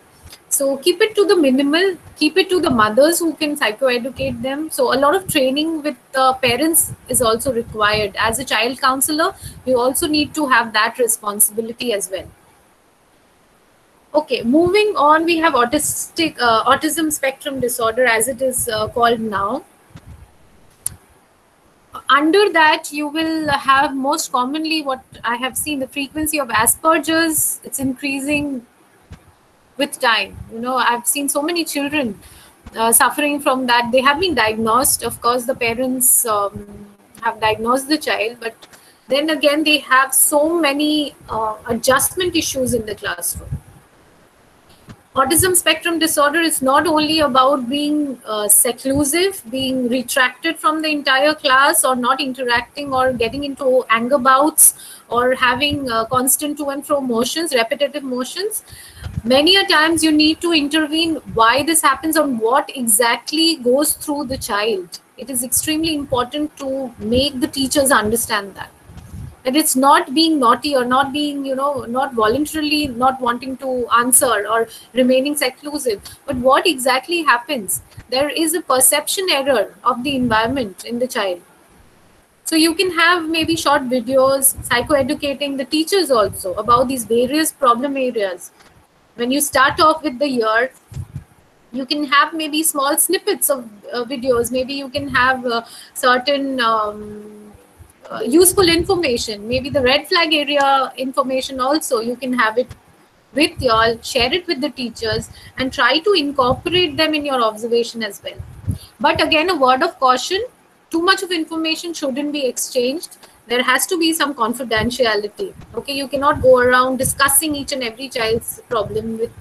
So keep it to the minimal, keep it to the mothers who can psychoeducate them. So a lot of training with parents is also required. As a child counselor, you also need to have that responsibility as well. Okay, moving on, we have autism spectrum disorder, as it is called now. Under that, you will have most commonly what I have seen, the frequency of Asperger's. It's increasing with time. I've seen so many children suffering from that. They have been diagnosed. Of course, the parents have diagnosed the child, but then again, they have so many adjustment issues in the classroom. Autism spectrum disorder is not only about being seclusive, being retracted from the entire class, or not interacting, or getting into anger bouts, or having constant to and fro motions, repetitive motions. Many a times you need to intervene why this happens and what exactly goes through the child. It is extremely important to make the teachers understand that. And it's not being naughty or not being, not voluntarily not wanting to answer or remaining seclusive. But what exactly happens? There is a perception error of the environment in the child. So you can have maybe short videos psychoeducating the teachers also about these various problem areas. When you start off with the year, you can have maybe small snippets of videos. Maybe you can have certain useful information, maybe the red flag area information also. You can have it with y'all, share it with the teachers, and try to incorporate them in your observation as well. But again, a word of caution, too much of information shouldn't be exchanged. There has to be some confidentiality. Okay, you cannot go around discussing each and every child's problem with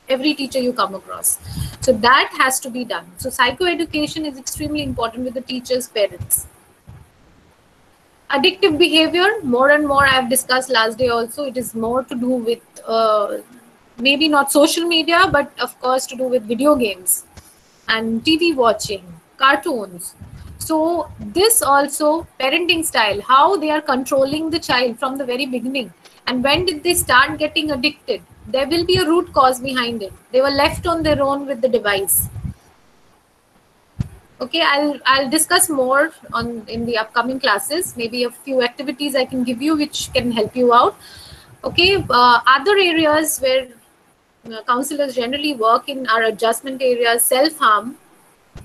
every teacher you come across. So that has to be done. So psychoeducation is extremely important with the teachers, parents. Addictive behavior, more and more, I've discussed last day also, it is more to do with maybe not social media, but of course to do with video games and TV watching, cartoons. So this also, parenting style, how they are controlling the child from the very beginning. And when did they start getting addicted? There will be a root cause behind it. They were left on their own with the device. Okay, I'll discuss more in the upcoming classes. Maybe a few activities I can give you which can help you out. Okay, other areas where counselors generally work in are adjustment areas, self-harm,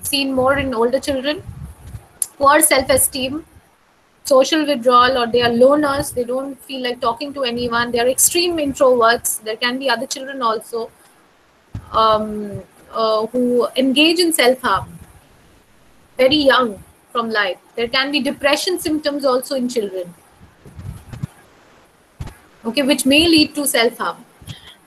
seen more in older children, poor self-esteem, social withdrawal, or they are loners, they don't feel like talking to anyone, they are extreme introverts. There can be other children also who engage in self-harm very young from life. There can be depression symptoms also in children, okay, which may lead to self-harm,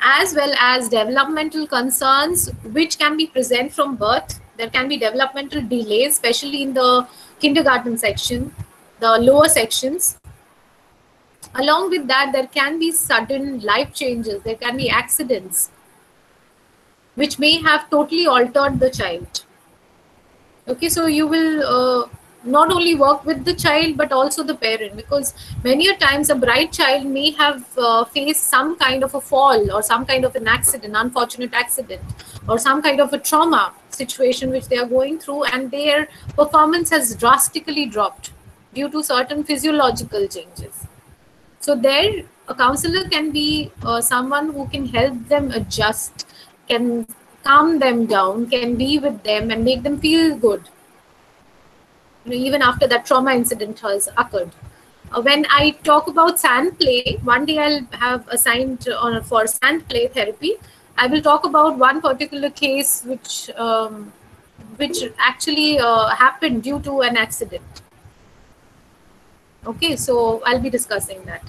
as well as developmental concerns which can be present from birth. There can be developmental delays, especially in the kindergarten section, the lower sections. Along with that, there can be sudden life changes, there can be accidents which may have totally altered the child. Okay, so you will not only work with the child but also the parent, because many a times a bright child may have faced some kind of a fall or some kind of an accident, unfortunate accident, or some kind of a trauma situation which they are going through, and their performance has drastically dropped due to certain physiological changes. So there, a counselor can be someone who can help them adjust, can calm them down, can be with them and make them feel good, even after that trauma incident has occurred. When I talk about sand play, one day I'll have assigned for sand play therapy. I will talk about one particular case which actually happened due to an accident. Okay, so I'll be discussing that.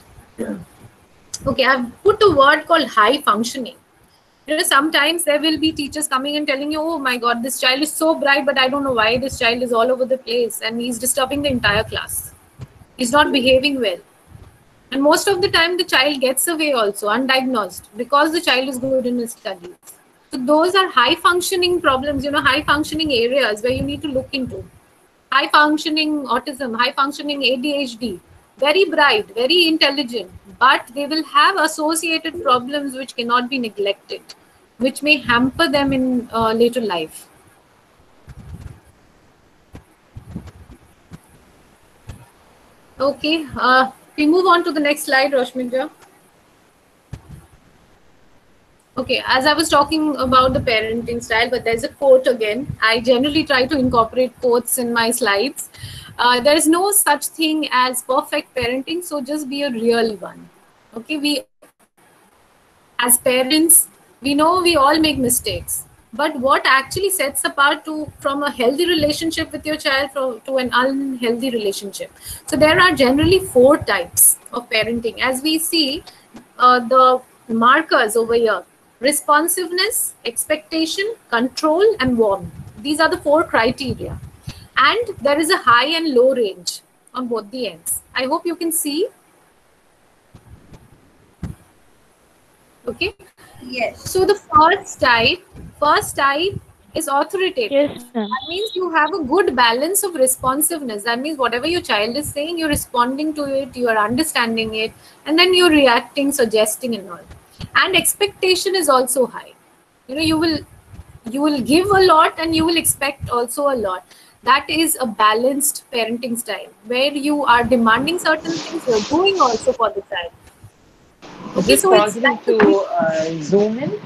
Okay, I've put a word called high functioning. Sometimes there will be teachers coming and telling you, oh my God, this child is so bright, but I don't know why this child is all over the place and he's disturbing the entire class. He's not behaving well. And most of the time, the child gets away also undiagnosed because the child is good in his studies. So those are high functioning problems, high functioning areas where you need to look into. High functioning autism, high functioning ADHD, very bright, very intelligent, but they will have associated problems which cannot be neglected, which may hamper them in later life. Okay, we move on to the next slide, Roshmita. Okay, as I was talking about the parenting style, but there's a quote again. I generally try to incorporate quotes in my slides. There is no such thing as perfect parenting, so just be a real one. Okay, we as parents, we know we all make mistakes, but what actually sets apart from a healthy relationship with your child to an unhealthy relationship? So there are generally 4 types of parenting. As we see the markers over here: responsiveness, expectation, control, and warmth. These are the 4 criteria. And there is a high and low range on both the ends. I hope you can see. Okay. Yes. So the first type is authoritative. Yes, ma'am. That means you have a good balance of responsiveness. That means whatever your child is saying, you're responding to it, you are understanding it, and then you're reacting, suggesting, and all. And expectation is also high. You will give a lot and you will expect also a lot. That is a balanced parenting style where you are demanding certain things, you're doing also for the child. Okay, so it's possible to zoom in.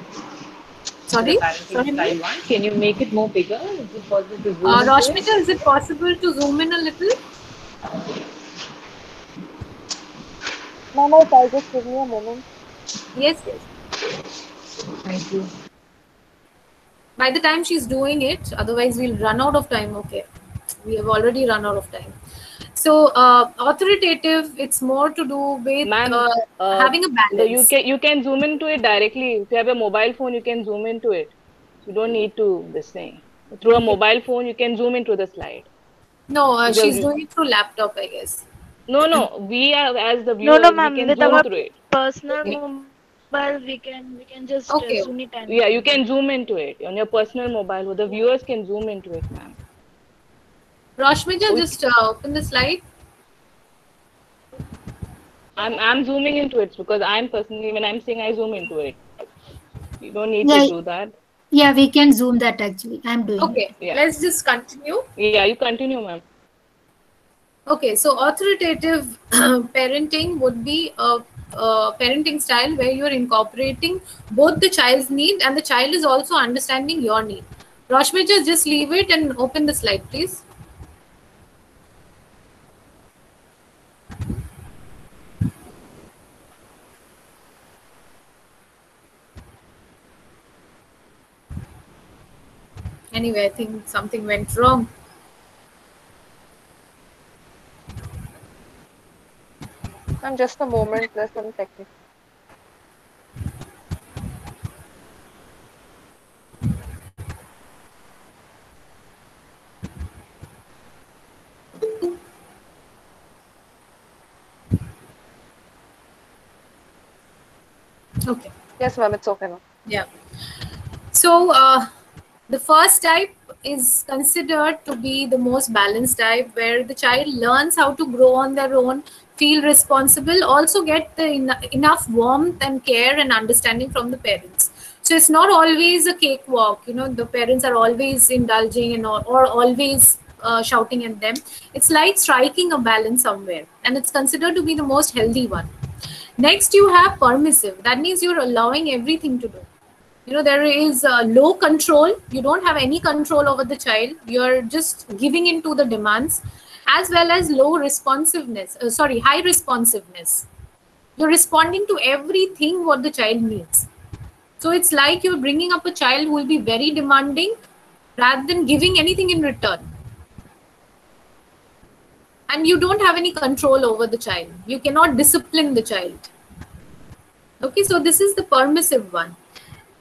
Sorry? Sorry, can you make it more bigger? Is it possible to zoom in? Roshmita, is it possible to zoom in a little? Mama, if I just give me a moment. Yes. Thank you. By the time she's doing it, otherwise we'll run out of time. Okay, we have already run out of time. So authoritative, it's more to do with having a balance. You can zoom into it directly. If you have a mobile phone, you can zoom into it. You don't need to this thing. Through a mobile phone, you can zoom into the slide. No, she's doing it through laptop, I guess. No. We are, as the viewers, No, ma'am. we can With zoom our through it. personal mobile, we can just zoom it in. Yeah, you can zoom into it on your personal mobile. The viewers can zoom into it, ma'am. Rashmita, just open the slide. I'm zooming into it because I'm personally, when I'm saying I zoom into it. You don't need to do that. Yeah, we can zoom that actually. I'm doing it. Let's just continue. Yeah, you continue, ma'am. Okay, so authoritative parenting would be a parenting style where you're incorporating both the child's need and the child is also understanding your need. Rashmita, just leave it and open the slide, please. Anyway, I think something went wrong. Just a moment, there's some technical. Okay. Yes, ma'am, it's okay now. Yeah. So the first type is considered to be the most balanced type, where the child learns how to grow on their own, feel responsible, also get the enough warmth and care and understanding from the parents. So it's not always a cakewalk. You know, the parents are always indulging and or always shouting at them. It's like striking a balance somewhere, and it's considered to be the most healthy one. Next, you have permissive. That means you're allowing everything to do. You know, there is low control. You don't have any control over the child. You're just giving into the demands, as well as low responsiveness. High responsiveness. You're responding to everything what the child needs. So it's like you're bringing up a child who will be very demanding rather than giving anything in return. And you don't have any control over the child. You cannot discipline the child. Okay, so this is the permissive one.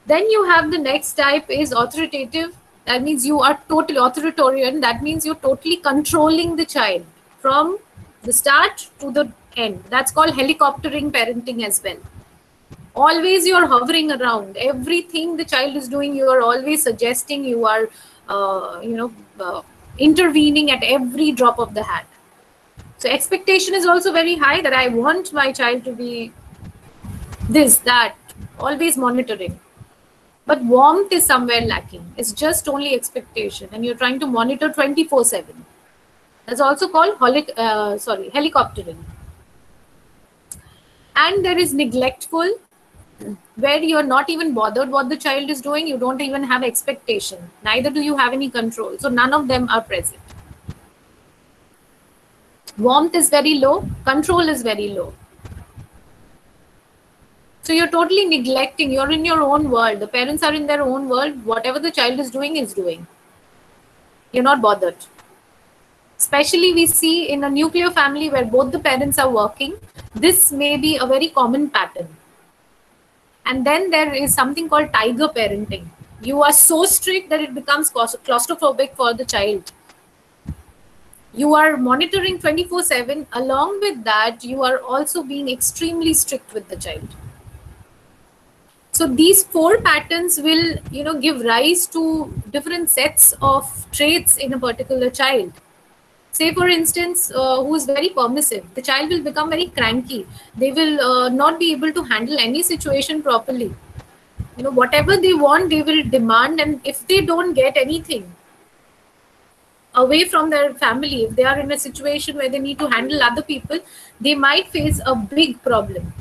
Then you have the next type is authoritative. That means you are totally authoritarian. That means you're totally controlling the child from the start to the end. That's called helicoptering parenting as well. Always you're hovering around. Everything the child is doing, you are always suggesting. You are, intervening at every drop of the hat. So expectation is also very high, that I want my child to be this, that, always monitoring. But warmth is somewhere lacking. It's just only expectation, and you're trying to monitor 24/7. That's also called helicoptering. And there is neglectful, where you're not even bothered what the child is doing. You don't even have expectation. Neither do you have any control. So none of them are present. Warmth is very low. Control is very low. So you're totally neglecting. You're in your own world. The parents are in their own world. Whatever the child is doing. You're not bothered. Especially we see in a nuclear family where both the parents are working. This may be a very common pattern. And then there is something called tiger parenting. You are so strict that it becomes claustrophobic for the child. You are monitoring 24/7. Along with that, you are also being extremely strict with the child. So these four patterns will, give rise to different sets of traits in a particular child. Say, for instance, who is very permissive, the child will become very cranky. They will not be able to handle any situation properly. Whatever they want, they will demand, and if they don't get anything away from their family, if they are in a situation where they need to handle other people, they might face a big problem.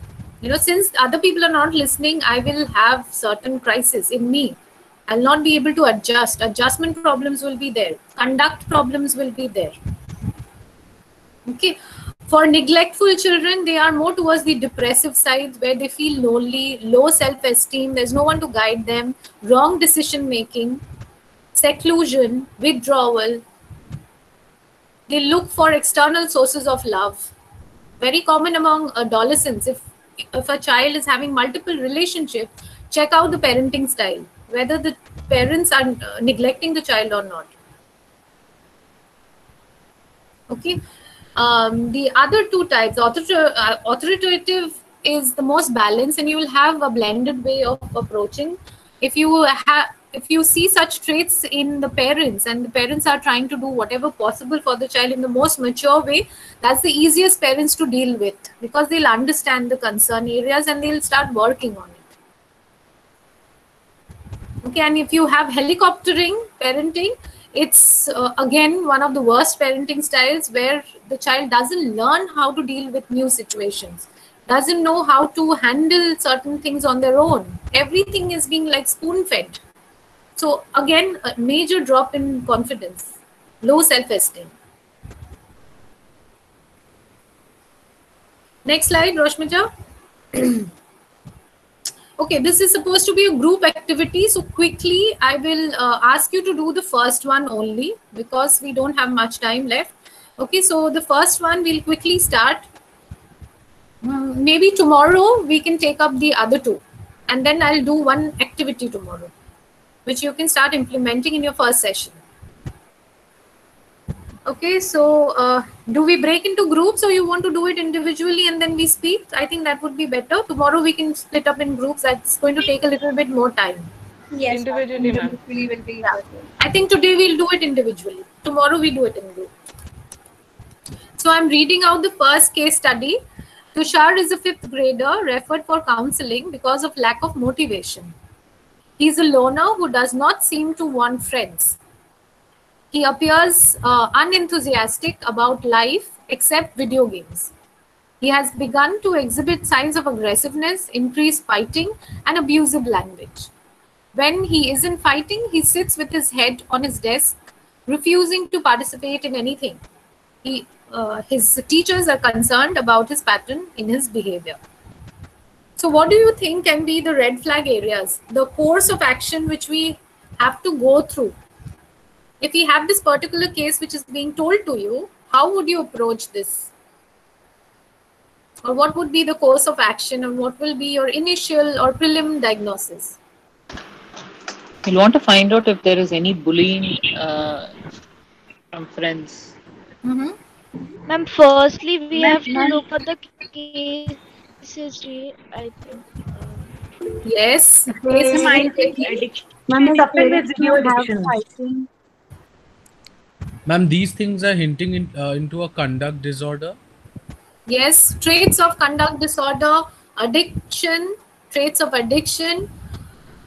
Since other people are not listening, I will have certain crisis in me. I'll not be able to adjust. Adjustment problems will be there. Conduct problems will be there. Okay. For neglectful children, they are more towards the depressive side, where they feel lonely, low self-esteem, there's no one to guide them, wrong decision making, seclusion, withdrawal. They look for external sources of love. Very common among adolescents. If a child is having multiple relationships, check out the parenting style, whether the parents are neglecting the child or not. Okay. The other two types, authoritative is the most balanced, and you will have a blended way of approaching. If you see such traits in the parents, and the parents are trying to do whatever possible for the child in the most mature way, that's the easiest parents to deal with, because they'll understand the concern areas and they'll start working on it. Okay, and if you have helicoptering parenting, it's again one of the worst parenting styles, where the child doesn't learn how to deal with new situations, doesn't know how to handle certain things on their own. Everything is being like spoon-fed. So again, a major drop in confidence, low self-esteem. Next slide, Roshmita. Okay, this is supposed to be a group activity. So quickly, I will ask you to do the first one only because we don't have much time left. Okay, so the first one we'll quickly start. Maybe tomorrow we can take up the other two. And then I'll do one activity tomorrow, which you can start implementing in your first session. Okay, so do we break into groups or you want to do it individually and then we speak? I think that would be better. Tomorrow we can split up in groups. That's going to take a little bit more time. Yes, individually, ma'am. Will be I think today we'll do it individually. Tomorrow we do it in group. So I'm reading out the first case study. Tushar is a 5th grader referred for counseling because of lack of motivation. He's a loner who does not seem to want friends. He appears unenthusiastic about life except video games. He has begun to exhibit signs of aggressiveness, increased fighting, and abusive language. When he isn't fighting, he sits with his head on his desk, refusing to participate in anything. His teachers are concerned about his pattern in his behavior. So what do you think can be the red flag areas? The course of action which we have to go through. If we have this particular case which is being told to you, how would you approach this? Or what would be the course of action and what will be your initial or prelim diagnosis? You'll want to find out if there is any bullying from friends. Ma'am, firstly, we have to look at the case history, I think. Yes. Ma'am, these things are hinting into a conduct disorder. Yes, traits of conduct disorder, addiction, traits of addiction,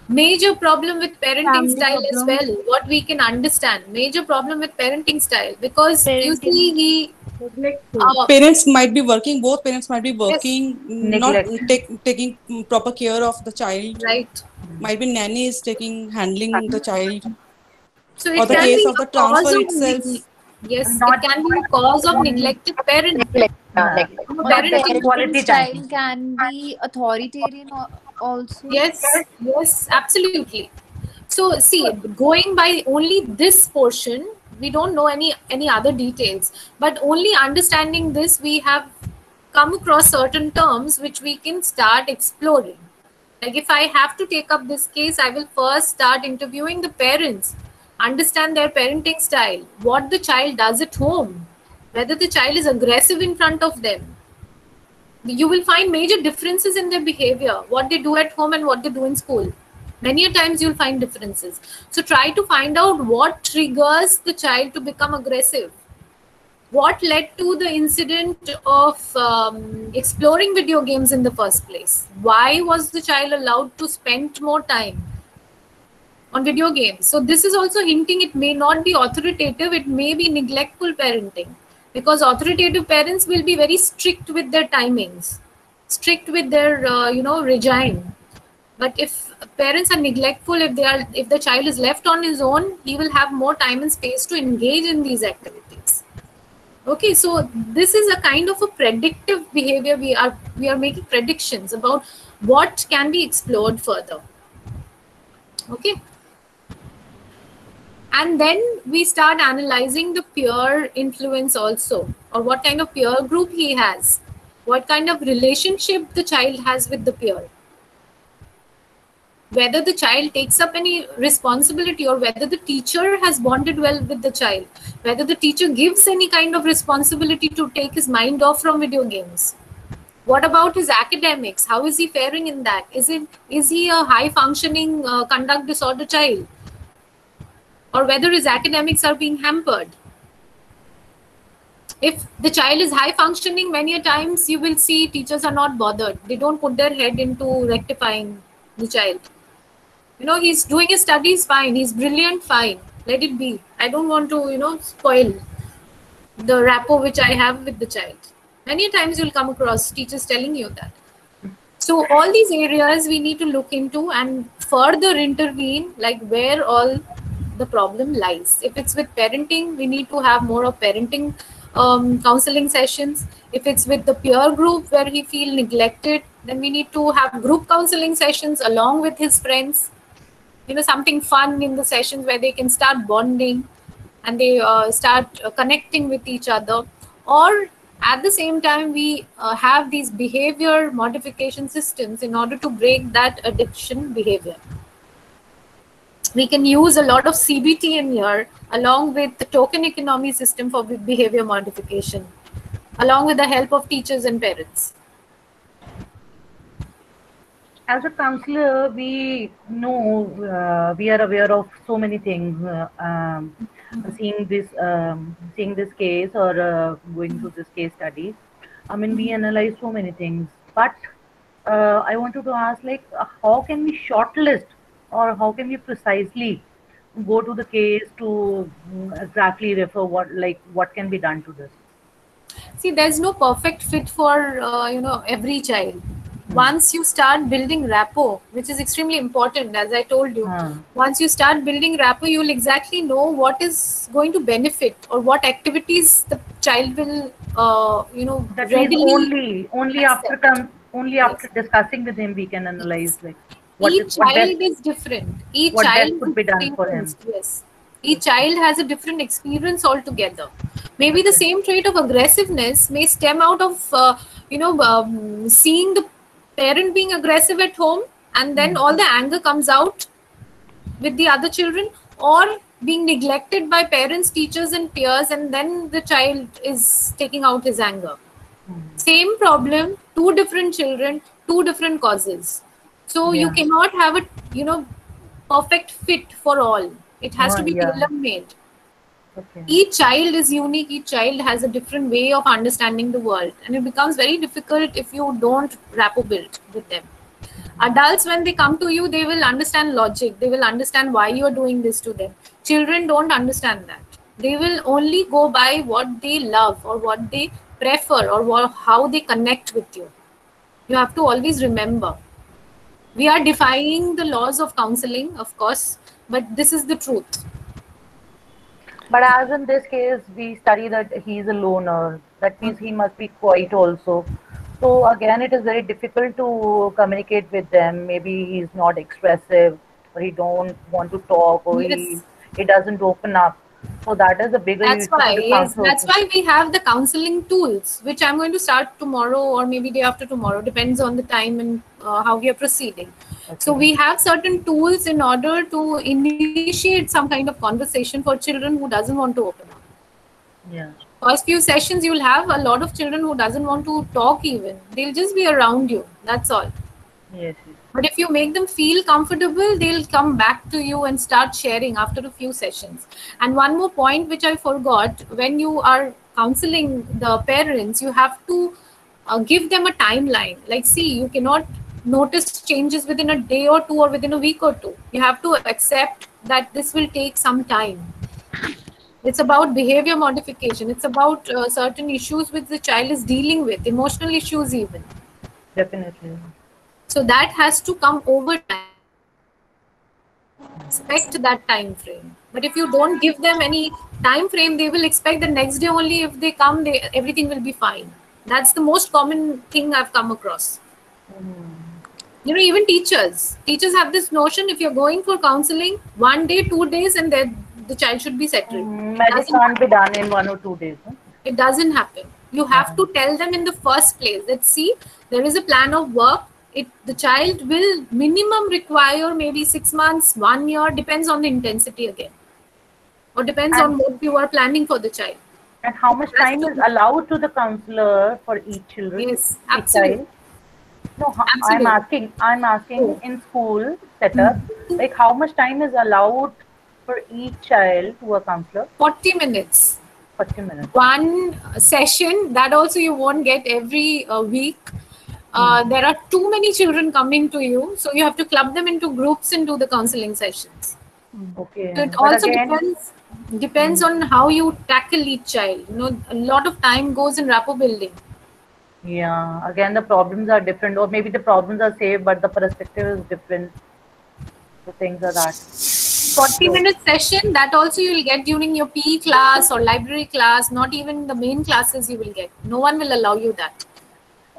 major problem with parenting style as well. What we can understand, major problem with parenting style because you see parents might be working. Both parents might be working, not Neglect. taking proper care of the child. Right. Might be nanny is handling the child. So or it the can case be of the a cause transfer of itself. Yes, it can be a cause of neglected parenting. Parenting style can be authoritarian also. Yes, yes, absolutely. So see, going by only this portion, we don't know any other details, but only understanding this, we have come across certain terms which we can start exploring. Like if I have to take up this case, I will first start interviewing the parents, understand their parenting style, what the child does at home, whether the child is aggressive in front of them. You will find major differences in their behavior, what they do at home and what they do in school. Many a times you'll find differences. So try to find out what triggers the child to become aggressive. What led to the incident of exploring video games in the first place? Why was the child allowed to spend more time on video games? So this is also hinting it may not be authoritative, it may be neglectful parenting. Because authoritative parents will be very strict with their timings, strict with their regime. But if parents are neglectful, if the child is left on his own, he will have more time and space to engage in these activities. Okay, so this is a kind of a predictive behavior. We are making predictions about what can be explored further. Okay. And then we start analyzing the peer influence also, or what kind of peer group he has, what kind of relationship the child has with the peer, whether the child takes up any responsibility or whether the teacher has bonded well with the child, whether the teacher gives any kind of responsibility to take his mind off from video games. What about his academics? How is he faring in that? Is he a high functioning conduct disorder child? Or whether his academics are being hampered. If the child is high functioning, many a times you will see teachers are not bothered. They don't put their head into rectifying the child. He's doing his studies fine. He's brilliant, fine. Let it be. I don't want to, spoil the rapport which I have with the child. Many times you'll come across teachers telling you that. So all these areas we need to look into and further intervene, like where all the problem lies. If it's with parenting, we need to have more of parenting counseling sessions. If it's with the peer group where he feel neglected, Then we need to have group counseling sessions along with his friends. Something fun in the sessions where they can start bonding and they start connecting with each other. Or at the same time, we have these behavior modification systems in order to break that addiction behavior. We can use a lot of CBT in here along with the token economy system for behavior modification, along with the help of teachers and parents. As a counselor, we know we are aware of so many things. Seeing this case or going through this case study, I mean, we analyze so many things. But I wanted to ask, how can we shortlist, or how can we precisely go to the case to exactly refer what can be done to this? See, there's no perfect fit for every child. Once you start building rapport, which is extremely important, as I told you, once you start building rapport, you will exactly know what is going to benefit or what activities the child will, that readily only after discussing with him we can analyze each child is different. Each child could be done for him. Yes, each child has a different experience altogether. Maybe the same trait of aggressiveness may stem out of seeing the parent being aggressive at home, and then all the anger comes out with the other children, or being neglected by parents, teachers and peers, and then the child is taking out his anger. Same problem, two different children, two different causes. So you cannot have a perfect fit for all. It has to be tailor-made. Okay. Each child is unique. Each child has a different way of understanding the world, and it becomes very difficult if you don't rapport build with them. Adults, when they come to you, they will understand logic. They will understand why you are doing this to them. Children don't understand that. They will only go by what they love or what they prefer or how they connect with you. You have to always remember. We are defying the laws of counseling, of course, but this is the truth. But as in this case, we study that he is a loner. That means he must be quiet also. So again, it is very difficult to communicate with them. Maybe he's not expressive, or he don't want to talk, or he doesn't open up. So that is a bigger issue. That's why we have the counseling tools, which I'm going to start tomorrow or maybe day after tomorrow, depends on the time and how we are proceeding. Okay. So we have certain tools in order to initiate some kind of conversation for children who doesn't want to open up. Yeah. First few sessions, you'll have a lot of children who doesn't want to talk even. They'll just be around you. That's all. Yes. But if you make them feel comfortable, they'll come back to you and start sharing after a few sessions. And one more point which I forgot, when you are counseling the parents, you have to give them a timeline. See, you cannot notice changes within a day or two or within a week or two. You have to accept that this will take some time. It's about behavior modification. It's about certain issues which the child is dealing with, emotional issues even. Definitely. So that has to come over time. Expect that time frame. But if you don't give them any time frame, they will expect the next day only. If they come, everything will be fine. That's the most common thing I've come across. Even teachers have this notion, if you're going for counseling, 1 day, 2 days, and the child should be settled. Magic can't be done in 1 or 2 days. Huh? It doesn't happen. You have to tell them in the first place that, see, there is a plan of work. The child will minimum require maybe 6 months, 1 year, depends on the intensity again. Or depends on what you are planning for the child. And how much time is allowed to the counselor for each children? Yes, absolutely. No, absolutely. I'm asking in school setup, how much time is allowed for each child to a counselor? 40 minutes. 40 minutes. One session, that also you won't get every week. There are too many children coming to you, so you have to club them into groups and do the counseling sessions. Okay. So it also depends on how you tackle each child. A lot of time goes in rapport building. Yeah. Again, the problems are different, or maybe the problems are same, but the perspective is different. So things are that. 40-minute session, that also you will get during your PE class or library class. Not even the main classes you will get. No one will allow you that.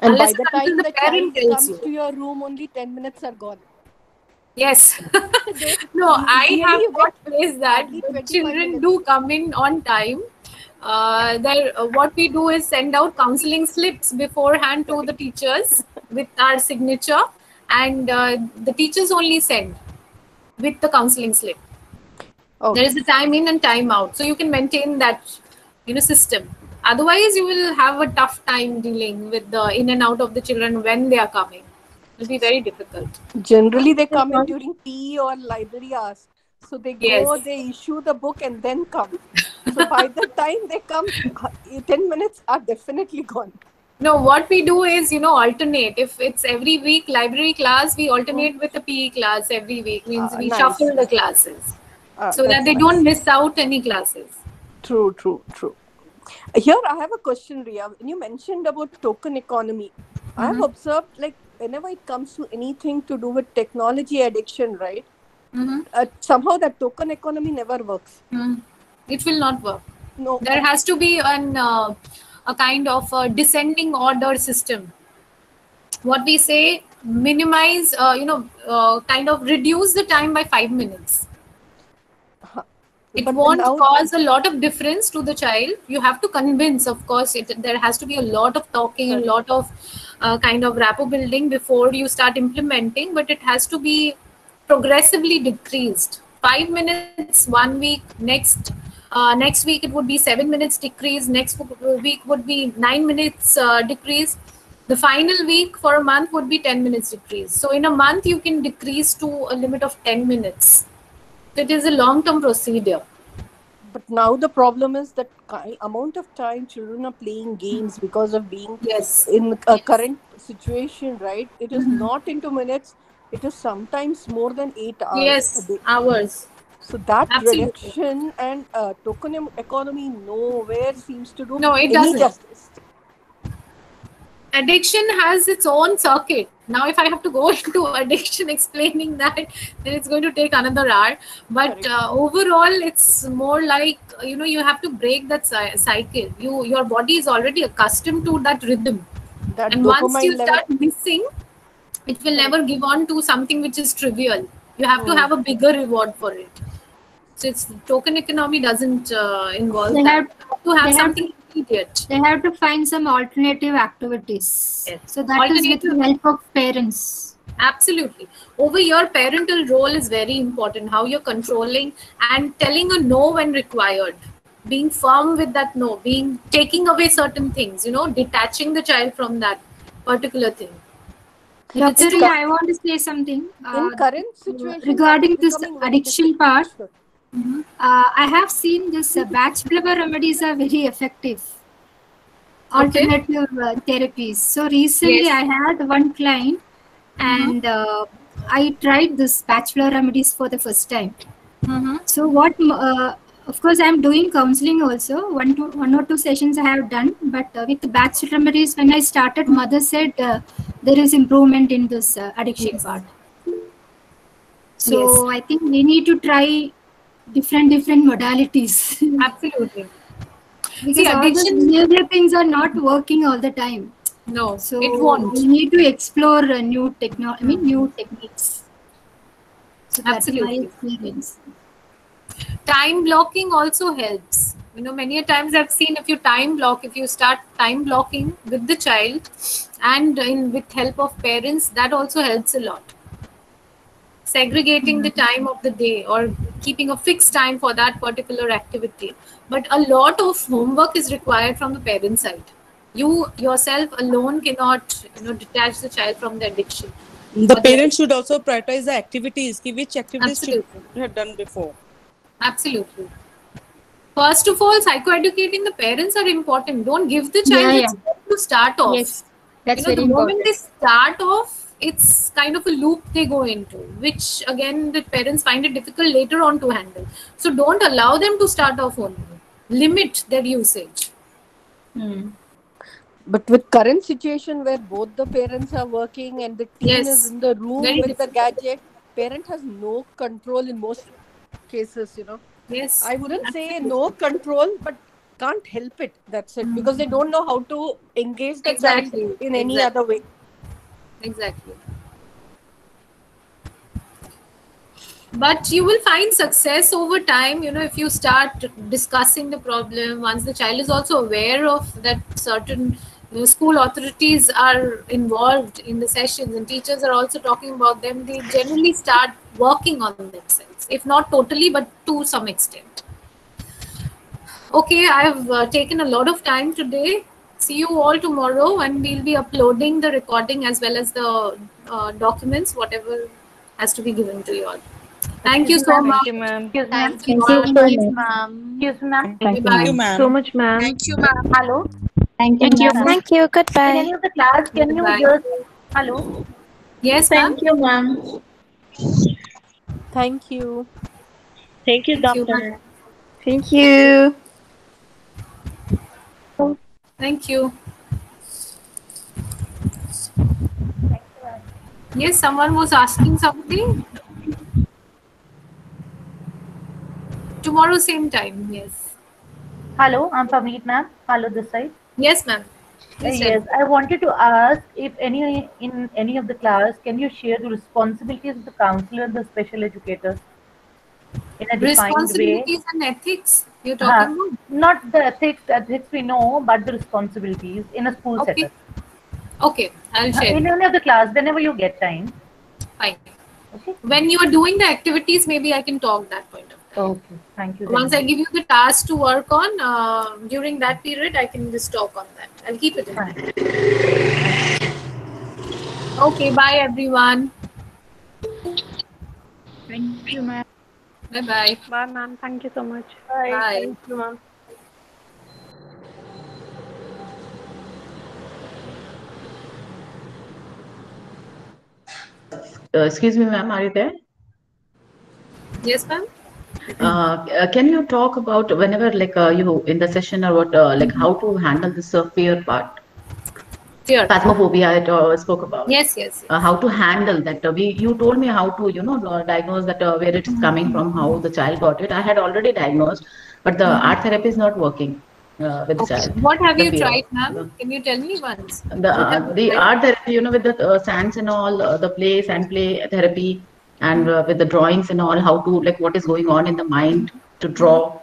And Unless by the until time the the parent child tells comes you. to your room, only 10 minutes are gone. Yes. No, I Really, have you not get placed that. hardly The 25 children minutes. do come in on time. What we do is send out counseling slips beforehand to the teachers with our signature, and the teachers only send with the counseling slip. There is a time in and time out, so you can maintain that, system. Otherwise, you will have a tough time dealing with the in and out of the children when they are coming. It will be very difficult. Generally, they come in during PE or library hours. So they go, Yes. they issue the book and then come. So by the time they come, 10 minutes are definitely gone. No, what we do is, alternate. If it's every week library class, we alternate with the PE class every week. Means we Nice. shuffle the classes so that That's they nice. don't miss out any classes. True. Here I have a question, Ria. When you mentioned about token economy, I have observed, like, whenever it comes to anything to do with technology addiction, right? Somehow that token economy never works. It will not work. No. There has to be a kind of a descending order system. What we say, minimize, kind of reduce the time by 5 minutes. It won't cause a lot of difference to the child. You have to convince, of course, there has to be a lot of talking, a lot of kind of rapport building before you start implementing, but it has to be progressively decreased. 5 minutes 1 week, next week it would be 7 minutes decrease, next week would be 9 minutes decrease. The final week for a month would be 10 minutes decrease. So in a month, you can decrease to a limit of 10 minutes. It is a long-term procedure. But now the problem is that amount of time children are playing games because of being in a current situation, right? It is not into minutes. It is sometimes more than 8 hours. Yes, hours. So that reduction and token economy nowhere seems to do it any doesn't. justice. Addiction has its own circuit. Now, if I have to go into addiction explaining that, then it's going to take another hour. But overall, it's more like, you have to break that cycle. Your body is already accustomed to that rhythm. And once you start missing, it will never give on to something which is trivial. You have to have a bigger reward for it. So token economy doesn't involve that. You have to have something immediate. They have to find some alternative activities. Yes. So that is with the help of parents. Absolutely. Over here, parental role is very important. How you're controlling and telling a no when required. Being firm with that no. Taking away certain things. Detaching the child from that particular thing. Dr. Ria, I want to say something. In current situation, regarding this addiction part, I have seen this bachelor remedies are very effective. Alternative therapies. So recently I had one client and I tried this bachelor remedies for the first time. So of course I'm doing counseling also. One or two sessions I have done, but with the bachelor remedies, when I started, mother said there is improvement in this addiction part. So I think we need to try different modalities. Absolutely. Because all these behavior things are not working all the time. No, so it won't. We need to explore new techniques. So absolutely. That's my experience. Time blocking also helps. Many a times I've seen if you start time blocking with the child and with help of parents, that also helps a lot. Segregating the time of the day or keeping a fixed time for that particular activity. But a lot of homework is required from the parent side. You yourself alone cannot detach the child from the addiction. The parents should also prioritize the activities, which activities should have done before. Absolutely. First of all, psychoeducating the parents are important. Don't give the child to start off. Yes, that's very the important. moment they start off, it's kind of a loop they go into, which again the parents find it difficult later on to handle. So don't allow them to start off only. Limit their usage. But with current situation where both the parents are working and the teen is in the room with the gadget, parent has no control in most cases, Yes. I wouldn't say no control, but can't help it. That's it. Because they don't know how to engage the Exactly. child in any other way. Exactly. But you will find success over time, if you start discussing the problem. Once the child is also aware of that, certain school authorities are involved in the sessions and teachers are also talking about them, they generally start working on themselves, if not totally, but to some extent. Okay, I have taken a lot of time today. See you all tomorrow, and we'll be uploading the recording as well as the documents, whatever has to be given to you all. Thank you so much. Thank you, ma'am. Thank you you so so much, much, ma'am. Excuse me, ma'am. Thank you, ma'am. So much, ma'am. Thank you, ma'am. Hello. Thank Thank you. Thank you. In Goodbye. any of the class, can you Goodbye. just hello? Yes, ma'am. Thank you, ma'am. Thank you. Thank you, Thank you, doctor. ma'am. Thank you. Thank you. Yes, someone was asking something. Tomorrow, same time. Yes. Hello, I'm Pavneet, ma'am. Hello, this side. Yes, ma'am. Please tell Yes, me. I wanted to ask if in any of the class, can you share the responsibilities of the counselor and the special educator in a defined way? Responsibilities and ethics you're talking about? Not the ethics we know, but the responsibilities in a school Okay. setup. Okay, I'll share. In any of the class, whenever you get time. Fine. Okay. When you are doing the activities, maybe I can talk that point of time. Okay, thank you. Once I give you the task to work on, during that period, I can just talk on that. I'll keep it in mind. Okay, bye everyone. Thank you, ma'am. Bye-bye. Bye, ma'am. Thank you so much. Bye. Bye. Thank you, ma'am. Excuse me, ma'am, are you there? Yes, ma'am. Can you talk about whenever you in the session about like how to handle this fear part? Fear. Phasmophobia I spoke about. Yes, yes. How to handle that? You told me how to diagnose that where it's coming from, how the child got it. I had already diagnosed, but the art therapy is not working with the child. What have The you fear. tried, ma'am? Can you tell me once? The art therapy, with the sands and all, the play therapy, and with the drawings and all, how to like what is going on in the mind to draw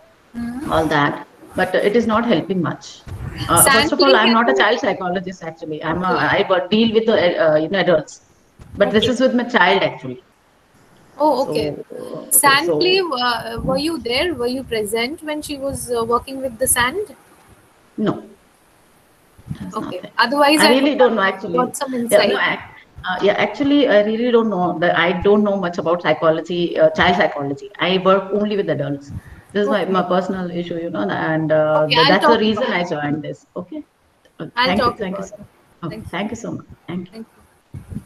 all that, but it is not helping much. First of all, I'm not a child psychologist actually. I deal with the adults, but this is with my child actually. Oh, okay. Sand so- play, were you there? Were you present when she was working with the sand? No. Okay. Otherwise, I really don't know actually. got some insight. Actually, I really don't know. I don't know much about psychology, child psychology. I work only with adults. This is my personal issue, and I'll that's the talk reason about I joined this. Okay. I'll Thank you. talk Thank you about so much. Thank you so much. Thank you. Thank you.